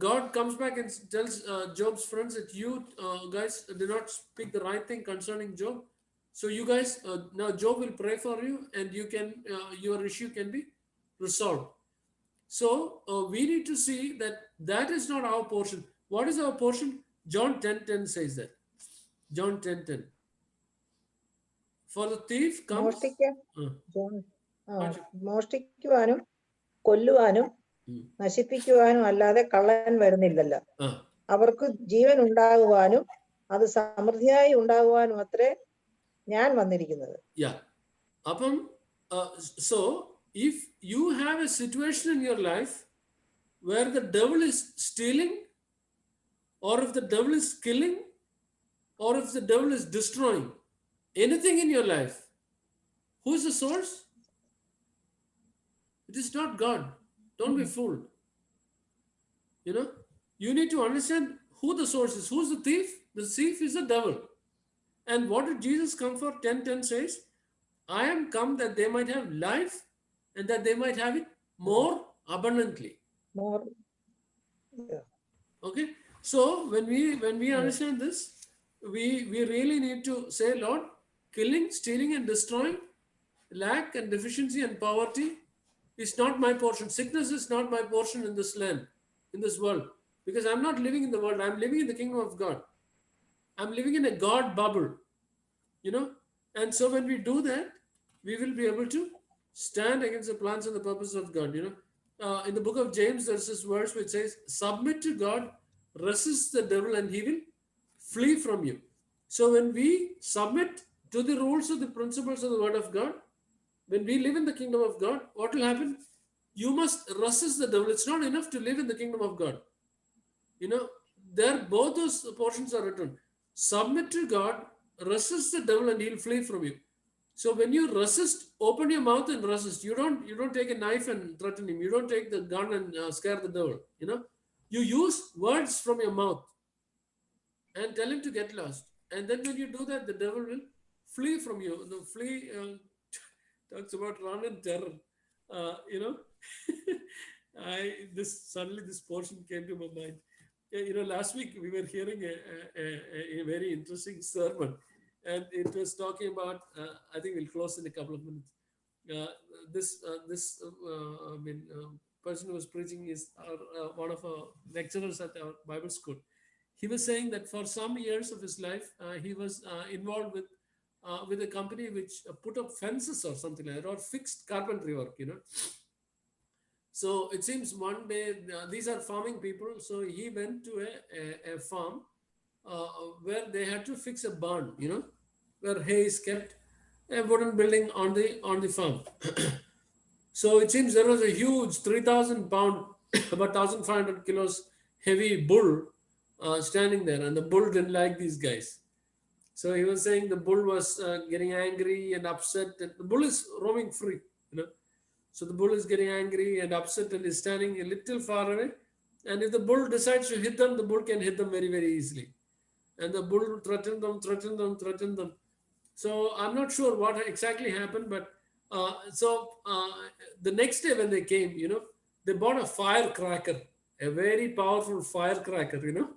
[SPEAKER 1] God comes back and tells Job's friends that you guys did not speak the right thing concerning Job. So you guys, now Job will pray for you, and your issue can be resolved. So we need to see that is not our portion. What is our portion? John 10:10 says that. John 10:10. For the thief comes.
[SPEAKER 2] മോഷ്ടിക്കുവാനും കൊല്ലുവാനും നശിപ്പിക്കുവാനും അല്ലാതെ കള്ളൻ വരുന്നില്ലല്ലോ. അവർക്ക് ജീവൻ ഉണ്ടാകുവാനും അത് സമൃദ്ധിയായി ഉണ്ടാകുവാനും അത്രേ ഞാൻ വന്നിരിക്കുന്നത്.
[SPEAKER 1] അപ്പം so if you have a situation in your life where the devil is stealing, or if the devil is killing, or if the devil is destroying anything in your life, who is the source? It is not God. Don't be fooled. You need to understand who the source is. Who's the thief? The thief is the devil. And what did Jesus come for? 10:10 says, "I am come that they might have life and that they might have it more abundantly."
[SPEAKER 2] More.
[SPEAKER 1] Okay. So when we understand this, we really need to say, "Lord, killing, stealing, and destroying, lack and deficiency and poverty is not my portion. Sickness is not my portion in this land, in this world, because I'm not living in the world. I'm living in the kingdom of God. I'm living in a God bubble." And so when we do that, we will be able to stand against the plans and the purposes of God. In the book of James, there's this verse which says, "Submit to God, resist the devil, and he will flee from you." So when we submit to the rules of the principles of the word of God, when we live in the kingdom of God, what will happen? You must resist the devil. It's not enough to live in the kingdom of God. There both those portions are written. Submit to God, resist the devil, and he'll flee from you. So when you resist, open your mouth and resist. You don't take a knife and threaten him. You don't take the gun and scare the devil. You use words from your mouth and tell him to get lost. And then when you do that, the devil will flee from you. The flee talks about run and terror. Suddenly this portion came to my mind. Last week we were hearing a very interesting sermon, and it was talking about, I think we'll close in a couple of minutes. Person who was preaching is one of our lecturers at our Bible school. He was saying that for some years of his life, he was involved with a company which put up fences or something like that, or fixed carpentry work. So it seems one day, these are farming people, so he went to a farm where they had to fix a barn, where hay is kept, a wooden building on the farm. So it seems there was a huge 3,000 pound, about 1,500 kilos heavy bull standing there, and the bull didn't like these guys. So he was saying the bull was getting angry and upset. And the bull is roaming free, you know. So the bull is getting angry and upset and is standing a little far away. And if the bull decides to hit them, the bull can hit them very, very easily. And the bull threatened them, threatened them, threatened them. So I'm not sure what exactly happened, but the next day when they came, you know, they bought a firecracker, a very powerful firecracker, you know,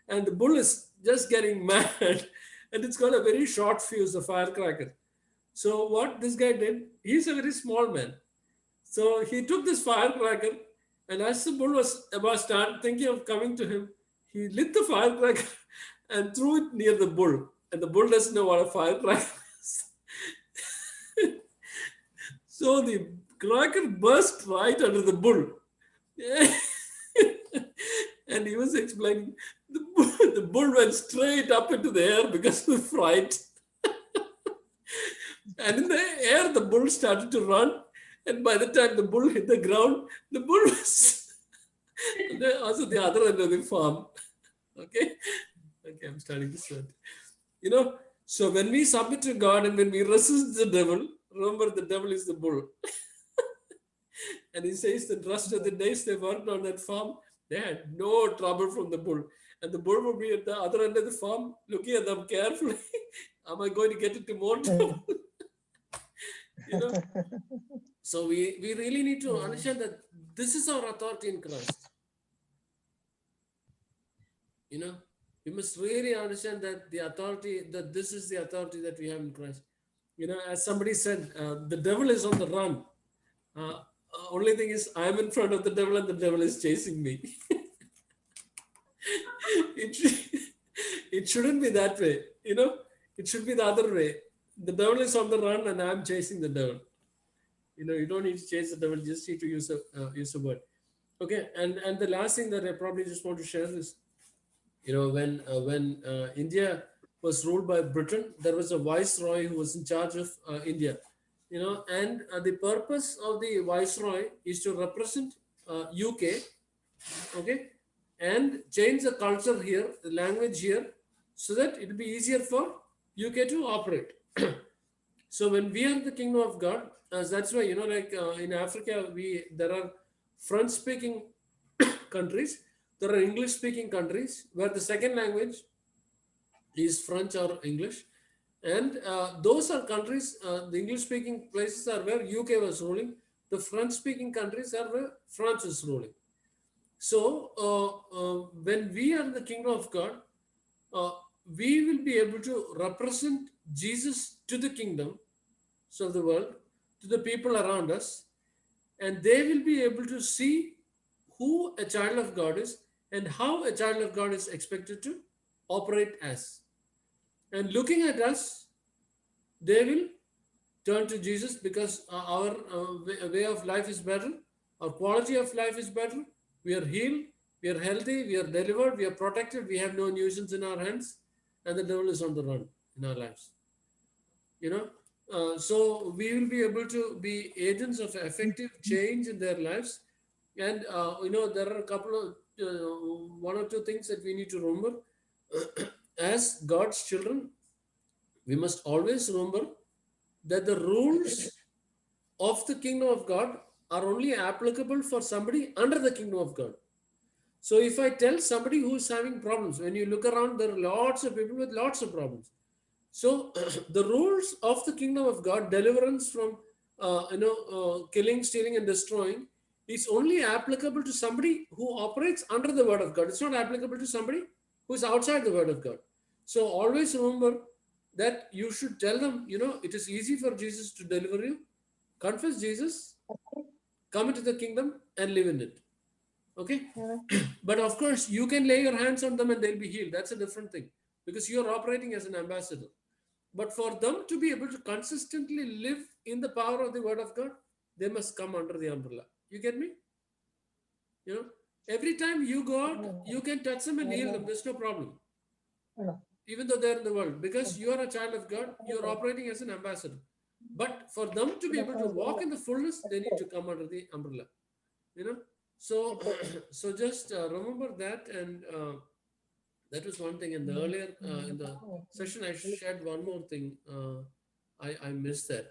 [SPEAKER 1] and the bull is just getting mad, and it's got a very short fuse, the firecracker. So what this guy did, he's a very small man. So he took this firecracker, and as the bull was about start thinking of coming to him, he lit the firecracker and threw it near the bull. And the bull doesn't know what a firecracker is. So the cracker burst right under the bull. And he was explaining the bull went straight up into the air because of the fright. And in the air, the bull started to run. And by the time the bull hit the ground, the bull was also the other end of the farm. Okay? Okay, I'm starting to sweat. You know, so when we submit to God and when we resist the devil, remember the devil is the bull. And he says the rest of the days they worked on that farm, they had no trouble from the bull. And the bull would be at the other end of the farm looking at them carefully. Am I going to get into more trouble? You know? So we really need to understand that this is our authority in Christ. You know, we must really understand that the authority, that this is the authority that we have in Christ. You know, as somebody said, the devil is on the run. Only thing is, I'm in front of the devil and the devil is chasing me. It shouldn't be that way. You know, it should be the other way. The devil is on the run and I'm chasing the devil. You know, you don't need to chase the devil, just need to use a word. Okay, and the last thing that I probably just want to share is, you know, when India was ruled by Britain, there was a viceroy who was in charge of India. You know, and the purpose of the viceroy is to represent UK, okay, and change the culture here, the language here, so that it will be easier for UK to operate. So when we are the kingdom of God, that's why, you know, like in Africa, there are French-speaking countries, there are English-speaking countries where the second language is French or English. And those are countries, the English-speaking places are where UK was ruling. The French-speaking countries are where France is ruling. So when we are in the kingdom of God, we will be able to represent Jesus to the kingdom of the world, to the people around us, and they will be able to see who a child of God is and how a child of God is expected to operate as. And looking at us, they will turn to Jesus because our way of life is better, our quality of life is better, we are healed, we are healthy, we are delivered, we are protected, we have no nuisance in our hands, and the devil is on the run in our lives. You know, so we will be able to be agents of effective change in their lives. And, you know, there are a couple of, one or two things that we need to remember. As God's children, we must always remember that the rules of the kingdom of God are only applicable for somebody under the kingdom of God. So if I tell somebody who is having problems, when you look around, there are lots of people with lots of problems. So the rules of the kingdom of God, deliverance from killing, stealing, and destroying, is only applicable to somebody who operates under the word of God. It's not applicable to somebody who is outside the word of God. So always remember that you should tell them, you know, it is easy for Jesus to deliver you. Confess Jesus, come into the kingdom and live in it. Okay? But of course, you can lay your hands on them and they'll be healed. That's a different thing because you're operating as an ambassador. But for them to be able to consistently live in the power of the word of God, they must come under the umbrella. You get me? You know, every time you go out, you can touch them and heal them. There's no problem. Even though they're in the world, because you are a child of God, you're operating as an ambassador. But for them to be able to walk in the fullness, they need to come under the umbrella. You know, so just remember that, and That was one thing. And the earlier in the session, I shared one more thing. I missed that.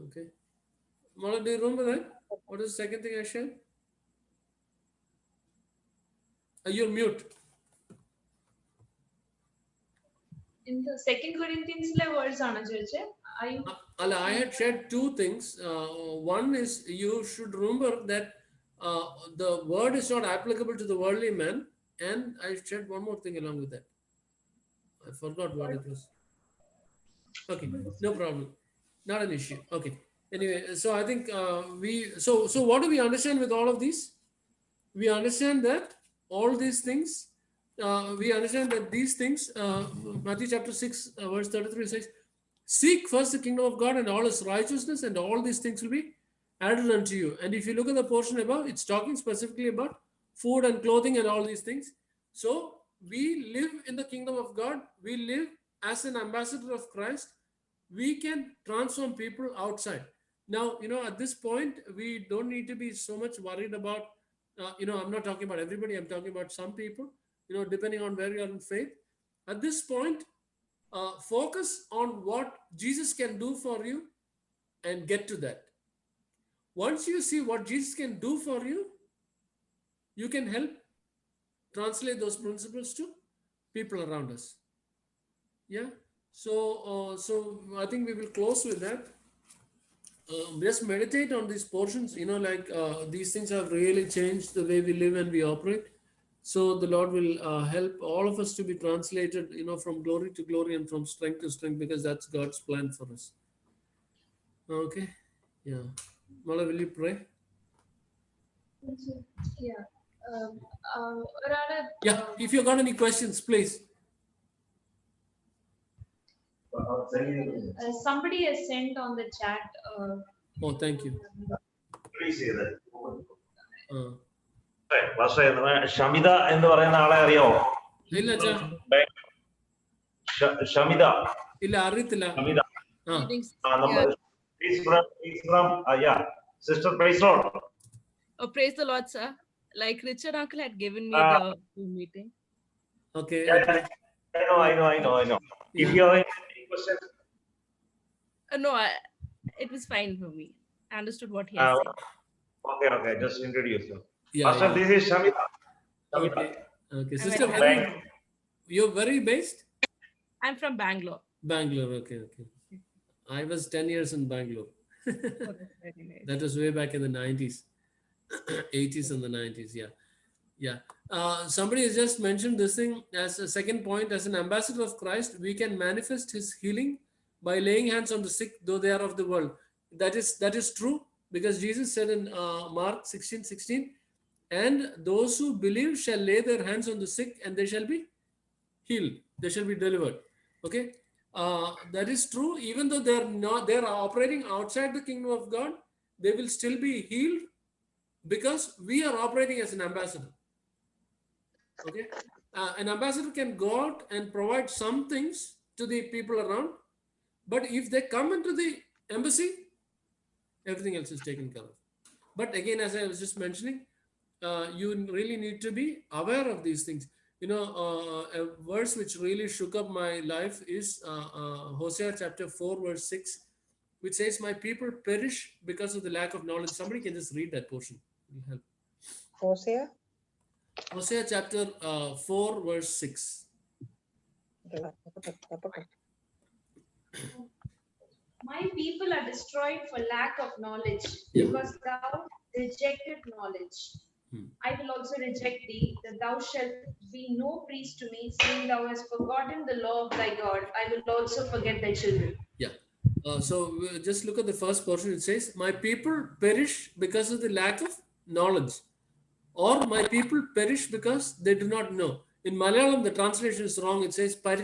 [SPEAKER 1] Okay. Mala, do you remember that? What is the second thing I shared? You're mute.
[SPEAKER 3] In the Second Corinthians words ആണ് ചോദിച്ചേ. Are you
[SPEAKER 1] I had shared two things. One is you should remember that the word is not applicable to the worldly man. And I shared one more thing along with that. I forgot what it was. Okay, no problem. Not an issue. Okay. Anyway, so I think so what do we understand with all of these? We understand that all these things, we understand that these things, Matthew chapter 6, verse 33 says, seek first the kingdom of God and all his righteousness, and all these things will be added unto you. And if you look at the portion above, it's talking specifically about food and clothing and all these things. So we live in the kingdom of God. We live as an ambassador of Christ. We can transform people outside. Now, at this point, we don't need to be so much worried about, I'm not talking about everybody. I'm talking about some people, depending on where you are in faith. At this point, focus on what Jesus can do for you and get to that. Once you see what Jesus can do for you, you can help translate those principles to people around us. Yeah. So I think we will close with that. Just meditate on these portions. These things have really changed the way we live and we operate. So the Lord will help all of us to be translated, from glory to glory and from strength to strength, because that's God's plan for us. Okay. Yeah. Mala, will you pray?
[SPEAKER 3] Yeah. ഒരാള്
[SPEAKER 1] Yeah. If you got any questions, please.
[SPEAKER 3] Somebody has sent on the chat.
[SPEAKER 1] Oh, thank you.
[SPEAKER 4] Please say that.
[SPEAKER 1] Uh,
[SPEAKER 4] Shamitha എന്ന് പറയുന്ന ആളെ അറിയാമോ?
[SPEAKER 1] ഇല്ല അച്ഛാ.
[SPEAKER 4] ഷമിത
[SPEAKER 1] ഇല്ല, അറിയത്തില്ല.
[SPEAKER 4] Shamitha sister, praise Lord.
[SPEAKER 5] Oh, praise the Lord, sir. Like Richard uncle had given me the meeting.
[SPEAKER 1] Okay.
[SPEAKER 4] I know. If you have any questions.
[SPEAKER 5] No, it was fine for me. I understood what he had said.
[SPEAKER 4] Okay, just introduce you.
[SPEAKER 1] Yeah,
[SPEAKER 4] Pastor, this is Shamita.
[SPEAKER 1] Okay.
[SPEAKER 5] I'm
[SPEAKER 1] Sister,
[SPEAKER 5] at
[SPEAKER 1] where you're very based?
[SPEAKER 5] I'm from Bangalore.
[SPEAKER 1] Bangalore. Okay. I was 10 years in Bangalore.
[SPEAKER 5] Oh, that's very nice.
[SPEAKER 1] That was way back in the 90s, 80s and the 90s. Yeah. Somebody has just mentioned this thing as a second point. As an ambassador of Christ, we can manifest his healing by laying hands on the sick, though they are of the world. That is true, because Jesus said in Mark 16:16, and those who believe shall lay their hands on the sick and they shall be healed. They shall be delivered. Okay. That is true. Even though they're operating outside the kingdom of God, they will still be healed, because we are operating as an ambassador. Okay. An ambassador can go out and provide some things to the people around, but if they come into the embassy, everything else is taken care of. But again, as I was just mentioning, you really need to be aware of these things. A verse which really shook up my life is Hosea chapter 4, verse 6, which says, my people perish because of the lack of knowledge. Somebody can just read that portion. It will help. Hosea chapter 4, verse 6.
[SPEAKER 3] My people are destroyed for lack of knowledge,
[SPEAKER 1] Yeah.
[SPEAKER 3] because thou rejected knowledge. I will also reject thee, that thou shalt be no priest to me, seeing thou hast forgotten the law of thy God. I will also forget thy children.
[SPEAKER 1] Yeah. So just look at the first portion. It says, my people perish because of the lack of knowledge, or my people perish because they do not know. In Malayalam, the translation is wrong. It says, my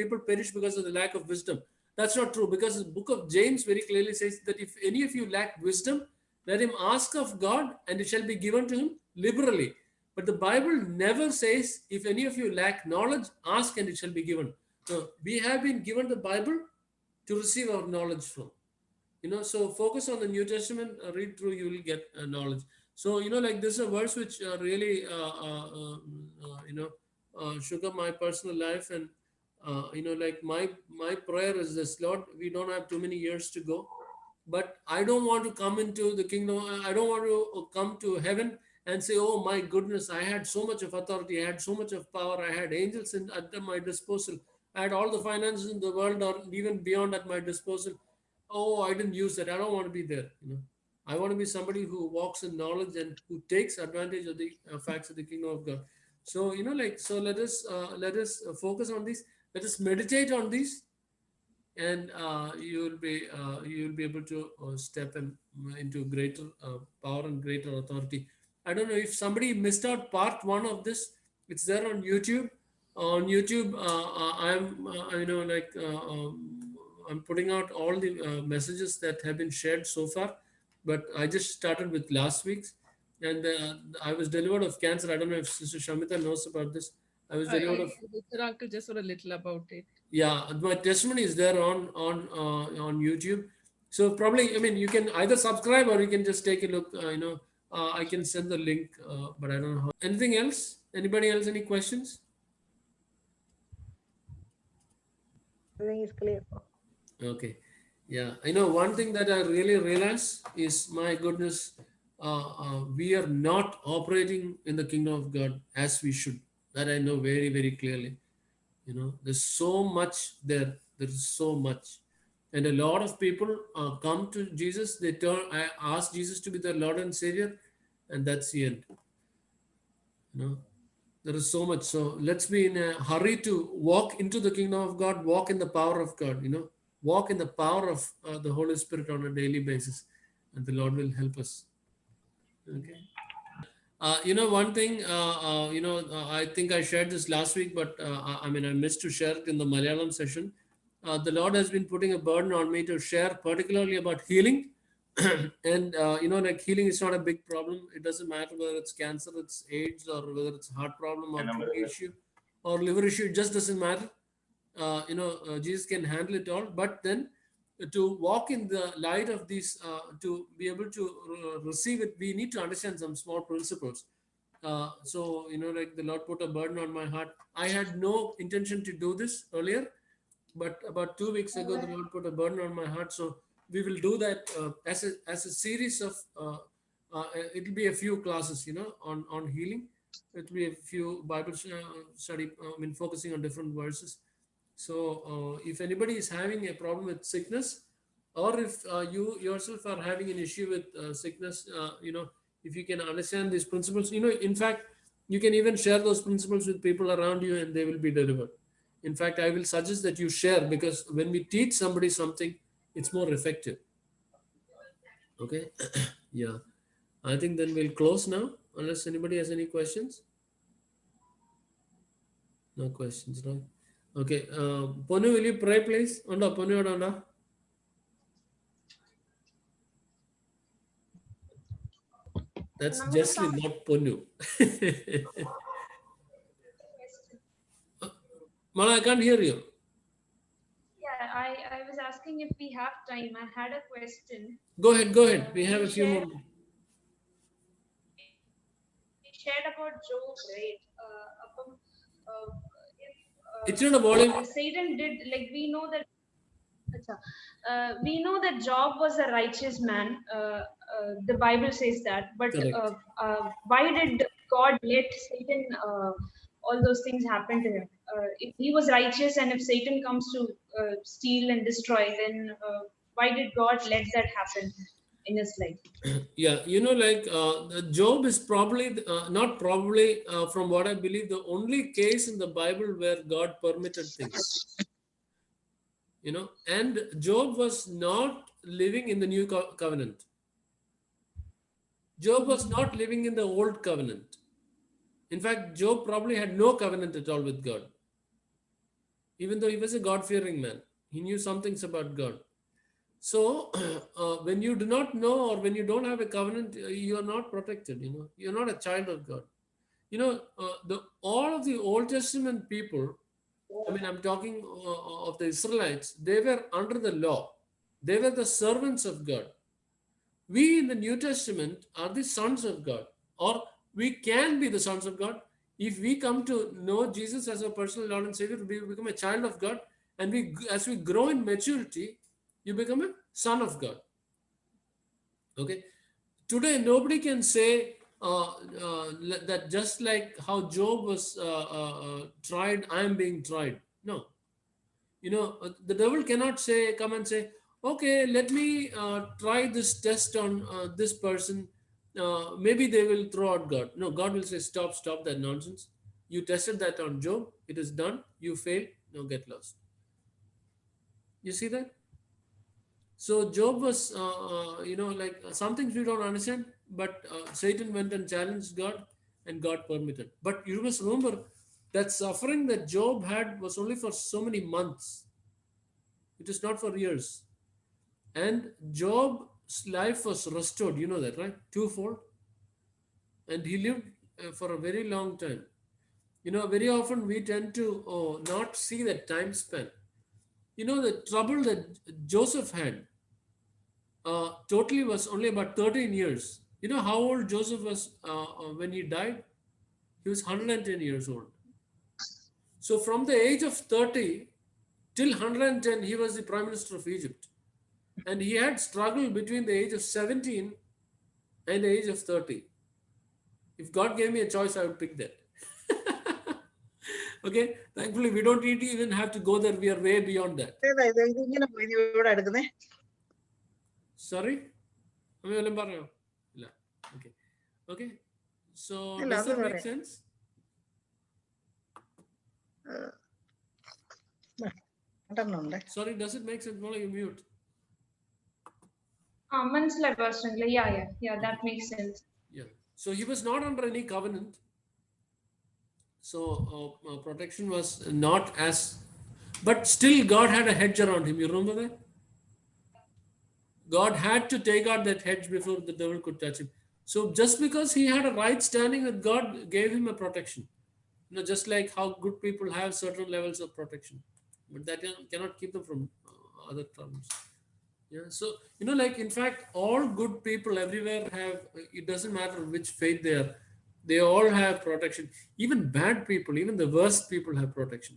[SPEAKER 1] people perish because of the lack of wisdom. That's not true, because the book of James very clearly says that if any of you lack wisdom, let him ask of God, and it shall be given to him liberally. But the Bible never says, if any of you lack knowledge, ask and it shall be given. So we have been given the Bible to receive our knowledge from. So focus on the New Testament, read through, you will get knowledge. So, this is a verse which really, shook up my personal life. And like my prayer is this: Lord, we don't have too many years to go, but I don't want to come into the kingdom. I don't want to come to heaven and say, oh my goodness, I had so much of authority, I had so much of power, I had angels at my disposal, I had all the finances in the world or even beyond at my disposal. Oh, I didn't use that. I don't want to be there. I want to be somebody who walks in knowledge and who takes advantage of the facts of the kingdom of God. So so let us focus on these. Let us meditate on these, and you will be able to step into greater power and greater authority. I don't know if somebody missed out part one of this. It's there on YouTube. On YouTube, I'm putting out all the messages that have been shared so far, but I just started with last week's, and I was delivered of cancer. I don't know if Sister Shamita knows about this. I was delivered of
[SPEAKER 5] Uncle just said a little about it.
[SPEAKER 1] yeah, my testimony is there on YouTube. So probably, I mean, you can either subscribe or you can just take a look. I can send the link, but I don't know how. Anything else? Anybody else? Any questions?
[SPEAKER 2] Everything is clear.
[SPEAKER 1] Okay. Yeah, I know one thing that I really realize is, my goodness, we are not operating in the kingdom of God as we should. That I know very, very clearly. There's so much there. There is so much. And a lot of people come to Jesus. I ask Jesus to be their Lord and Savior, and that's the end. There is so much. So let's be in a hurry to walk into the kingdom of God, walk in the power of God, walk in the power of the Holy Spirit on a daily basis, and the Lord will help us. Okay. One thing, I think I shared this last week, but I missed to share it in the Malayalam session. The Lord has been putting a burden on me to share particularly about healing. And, healing is not a big problem. It doesn't matter whether it's cancer, it's AIDS, or whether it's heart problem or kidney issue or liver issue. It just doesn't matter. Jesus can handle it all. But then to walk in the light of these, to be able to receive it, we need to understand some small principles. So, the Lord put a burden on my heart. I had no intention to do this earlier, but about 2 weeks ago, the Lord put a burden on my heart. So we will do that as a series of, it'll be a few classes, on healing. It'll be a few Bible study, focusing on different verses. So if anybody is having a problem with sickness, or if you yourself are having an issue with sickness, if you can understand these principles, in fact, you can even share those principles with people around you and they will be delivered. In fact, I will suggest that you share, because when we teach somebody something, it's more effective. Okay. Yeah. I think then we'll close now, unless anybody has any questions. No questions, right? Okay. Ponu, will you pray, please? Onda, Ponu, Onda. That's justly not Ponu. Mala, I can't hear you.
[SPEAKER 3] Yeah, I was asking if we have time. I had a question.
[SPEAKER 1] Go ahead. We have a few more.
[SPEAKER 3] We shared about Job, right?
[SPEAKER 1] It's not a volume.
[SPEAKER 3] Satan did, like, we know that Job was a righteous man. The Bible says that. But why did God let Satan, all those things happen to him? If he was righteous, and if Satan comes to steal and destroy, then why did God let that happen in his life?
[SPEAKER 1] Yeah, Job is probably, not probably, from what I believe, the only case in the Bible where God permitted things. And Job was not living in the new covenant. Job was not living in the old covenant. In fact, Job probably had no covenant at all with God. Even though he was a God-fearing man, he knew some things about God. So when you do not know, or when you don't have a covenant, you are not protected. You're not a child of God. All of the Old Testament people, I'm talking of the Israelites, they were under the law. They were the servants of God. We in the New Testament are the sons of God, or we can be the sons of God If we come to know Jesus as our personal Lord and Savior, we become a child of God, and as we grow in maturity, you become a son of God. Okay. Today, nobody can say that just like how Job was tried, I am being tried. No. The devil cannot come and say, okay, let me try this test on this person. Maybe they will throw out God. No, God will say, stop that nonsense. You tested that on Job. It is done. You failed. Now get lost. You see that? So Job was, like some things we don't understand, but Satan went and challenged God, and God permitted. But you must remember that suffering that Job had was only for so many months. It is not for years. And Job's life was restored. You know that, right? Twofold. And he lived for a very long time. Very often we tend to not see that time span. The trouble that Joseph had totally was only about 13 years. You know how old Joseph was when he died? He was 110 years old. So from the age of 30 till 110, he was the prime minister of Egypt. And he had struggled between the age of 17 and the age of 30. If God gave me a choice, I would pick that. Okay, thankfully, we don't even have to go there. We are way beyond that.
[SPEAKER 2] ഇതിങ്ങനെ ഇവിടെ എടുക്കുന്നേ.
[SPEAKER 1] Sorry? വല്ലതും പറഞ്ഞോ? ഇല്ല. Okay. Okay. So,
[SPEAKER 2] ഇല്ല,
[SPEAKER 1] does
[SPEAKER 2] അത്
[SPEAKER 1] that make
[SPEAKER 2] പറയാം.
[SPEAKER 1] sense?
[SPEAKER 2] രണ്ടെണ്ണമുണ്ട്.
[SPEAKER 1] Sorry, does it make sense? Mola, you mute.
[SPEAKER 3] മനസ്സിലായി pastor. Yeah, that makes sense.
[SPEAKER 1] Yeah. So he was not under any covenant. So protection was not as, but still God had a hedge around him. You remember that? God had to take out that hedge before the devil could touch him. So just because he had a right standing with God gave him a protection. Just like how good people have certain levels of protection, but that cannot keep them from other troubles. Yeah. So, like in fact, all good people everywhere have, it doesn't matter which faith they all have protection. Even bad people, even the worst people have protection.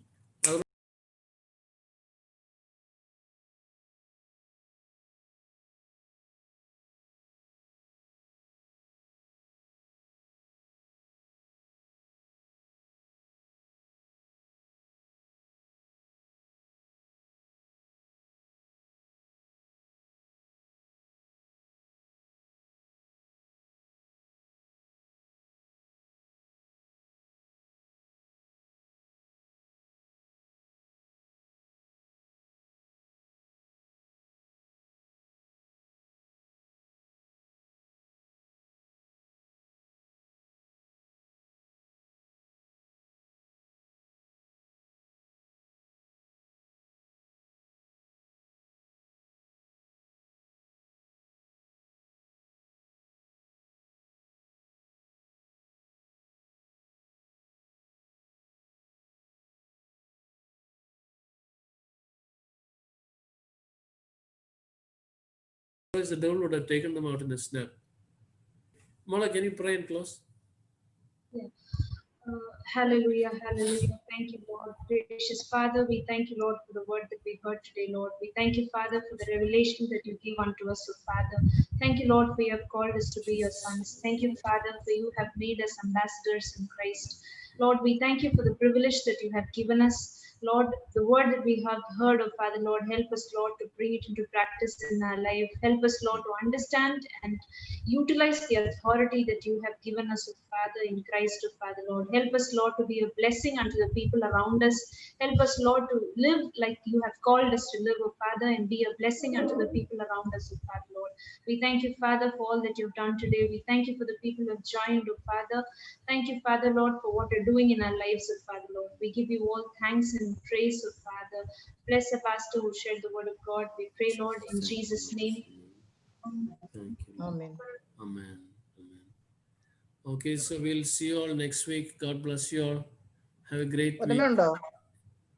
[SPEAKER 1] Otherwise, the devil would have taken them out in a snap. Mola, can you pray and close?
[SPEAKER 3] Yeah. Hallelujah, hallelujah. Thank you, Lord. Gracious Father, we thank you, Lord, for the word that we heard today, Lord. We thank you, Father, for the revelation that you give unto us, oh Father. Thank you, Lord, for you have called us to be your sons. Thank you, Father, for you have made us ambassadors in Christ. Lord, we thank you for the privilege that you have given us. Lord, the word that we have heard of, Father, Lord, help us, Lord, to bring it into practice in our life. Help us, Lord, to understand and utilize the authority that you have given us, oh Father, in Christ, oh Father, Lord. Help us, Lord, to be a blessing unto the people around us. Help us, Lord, to live like you have called us to live, oh Father, and be a blessing unto the people around us, oh Father, Lord. We thank you, Father, for all that you've done today. We thank you for the people who have joined, oh Father. Thank you, Father, Lord, for what you're doing in our lives, oh Father, Lord. We give you all thanks and praise, oh Father. Bless the pastor who shared the word of God. We pray, Lord, in Jesus' name.
[SPEAKER 1] Thank you.
[SPEAKER 2] Amen.
[SPEAKER 1] Amen. Amen. Okay, so we'll see you all next week. God bless you all. Have a great week.
[SPEAKER 2] ഒരെണ്ണമുണ്ടോ?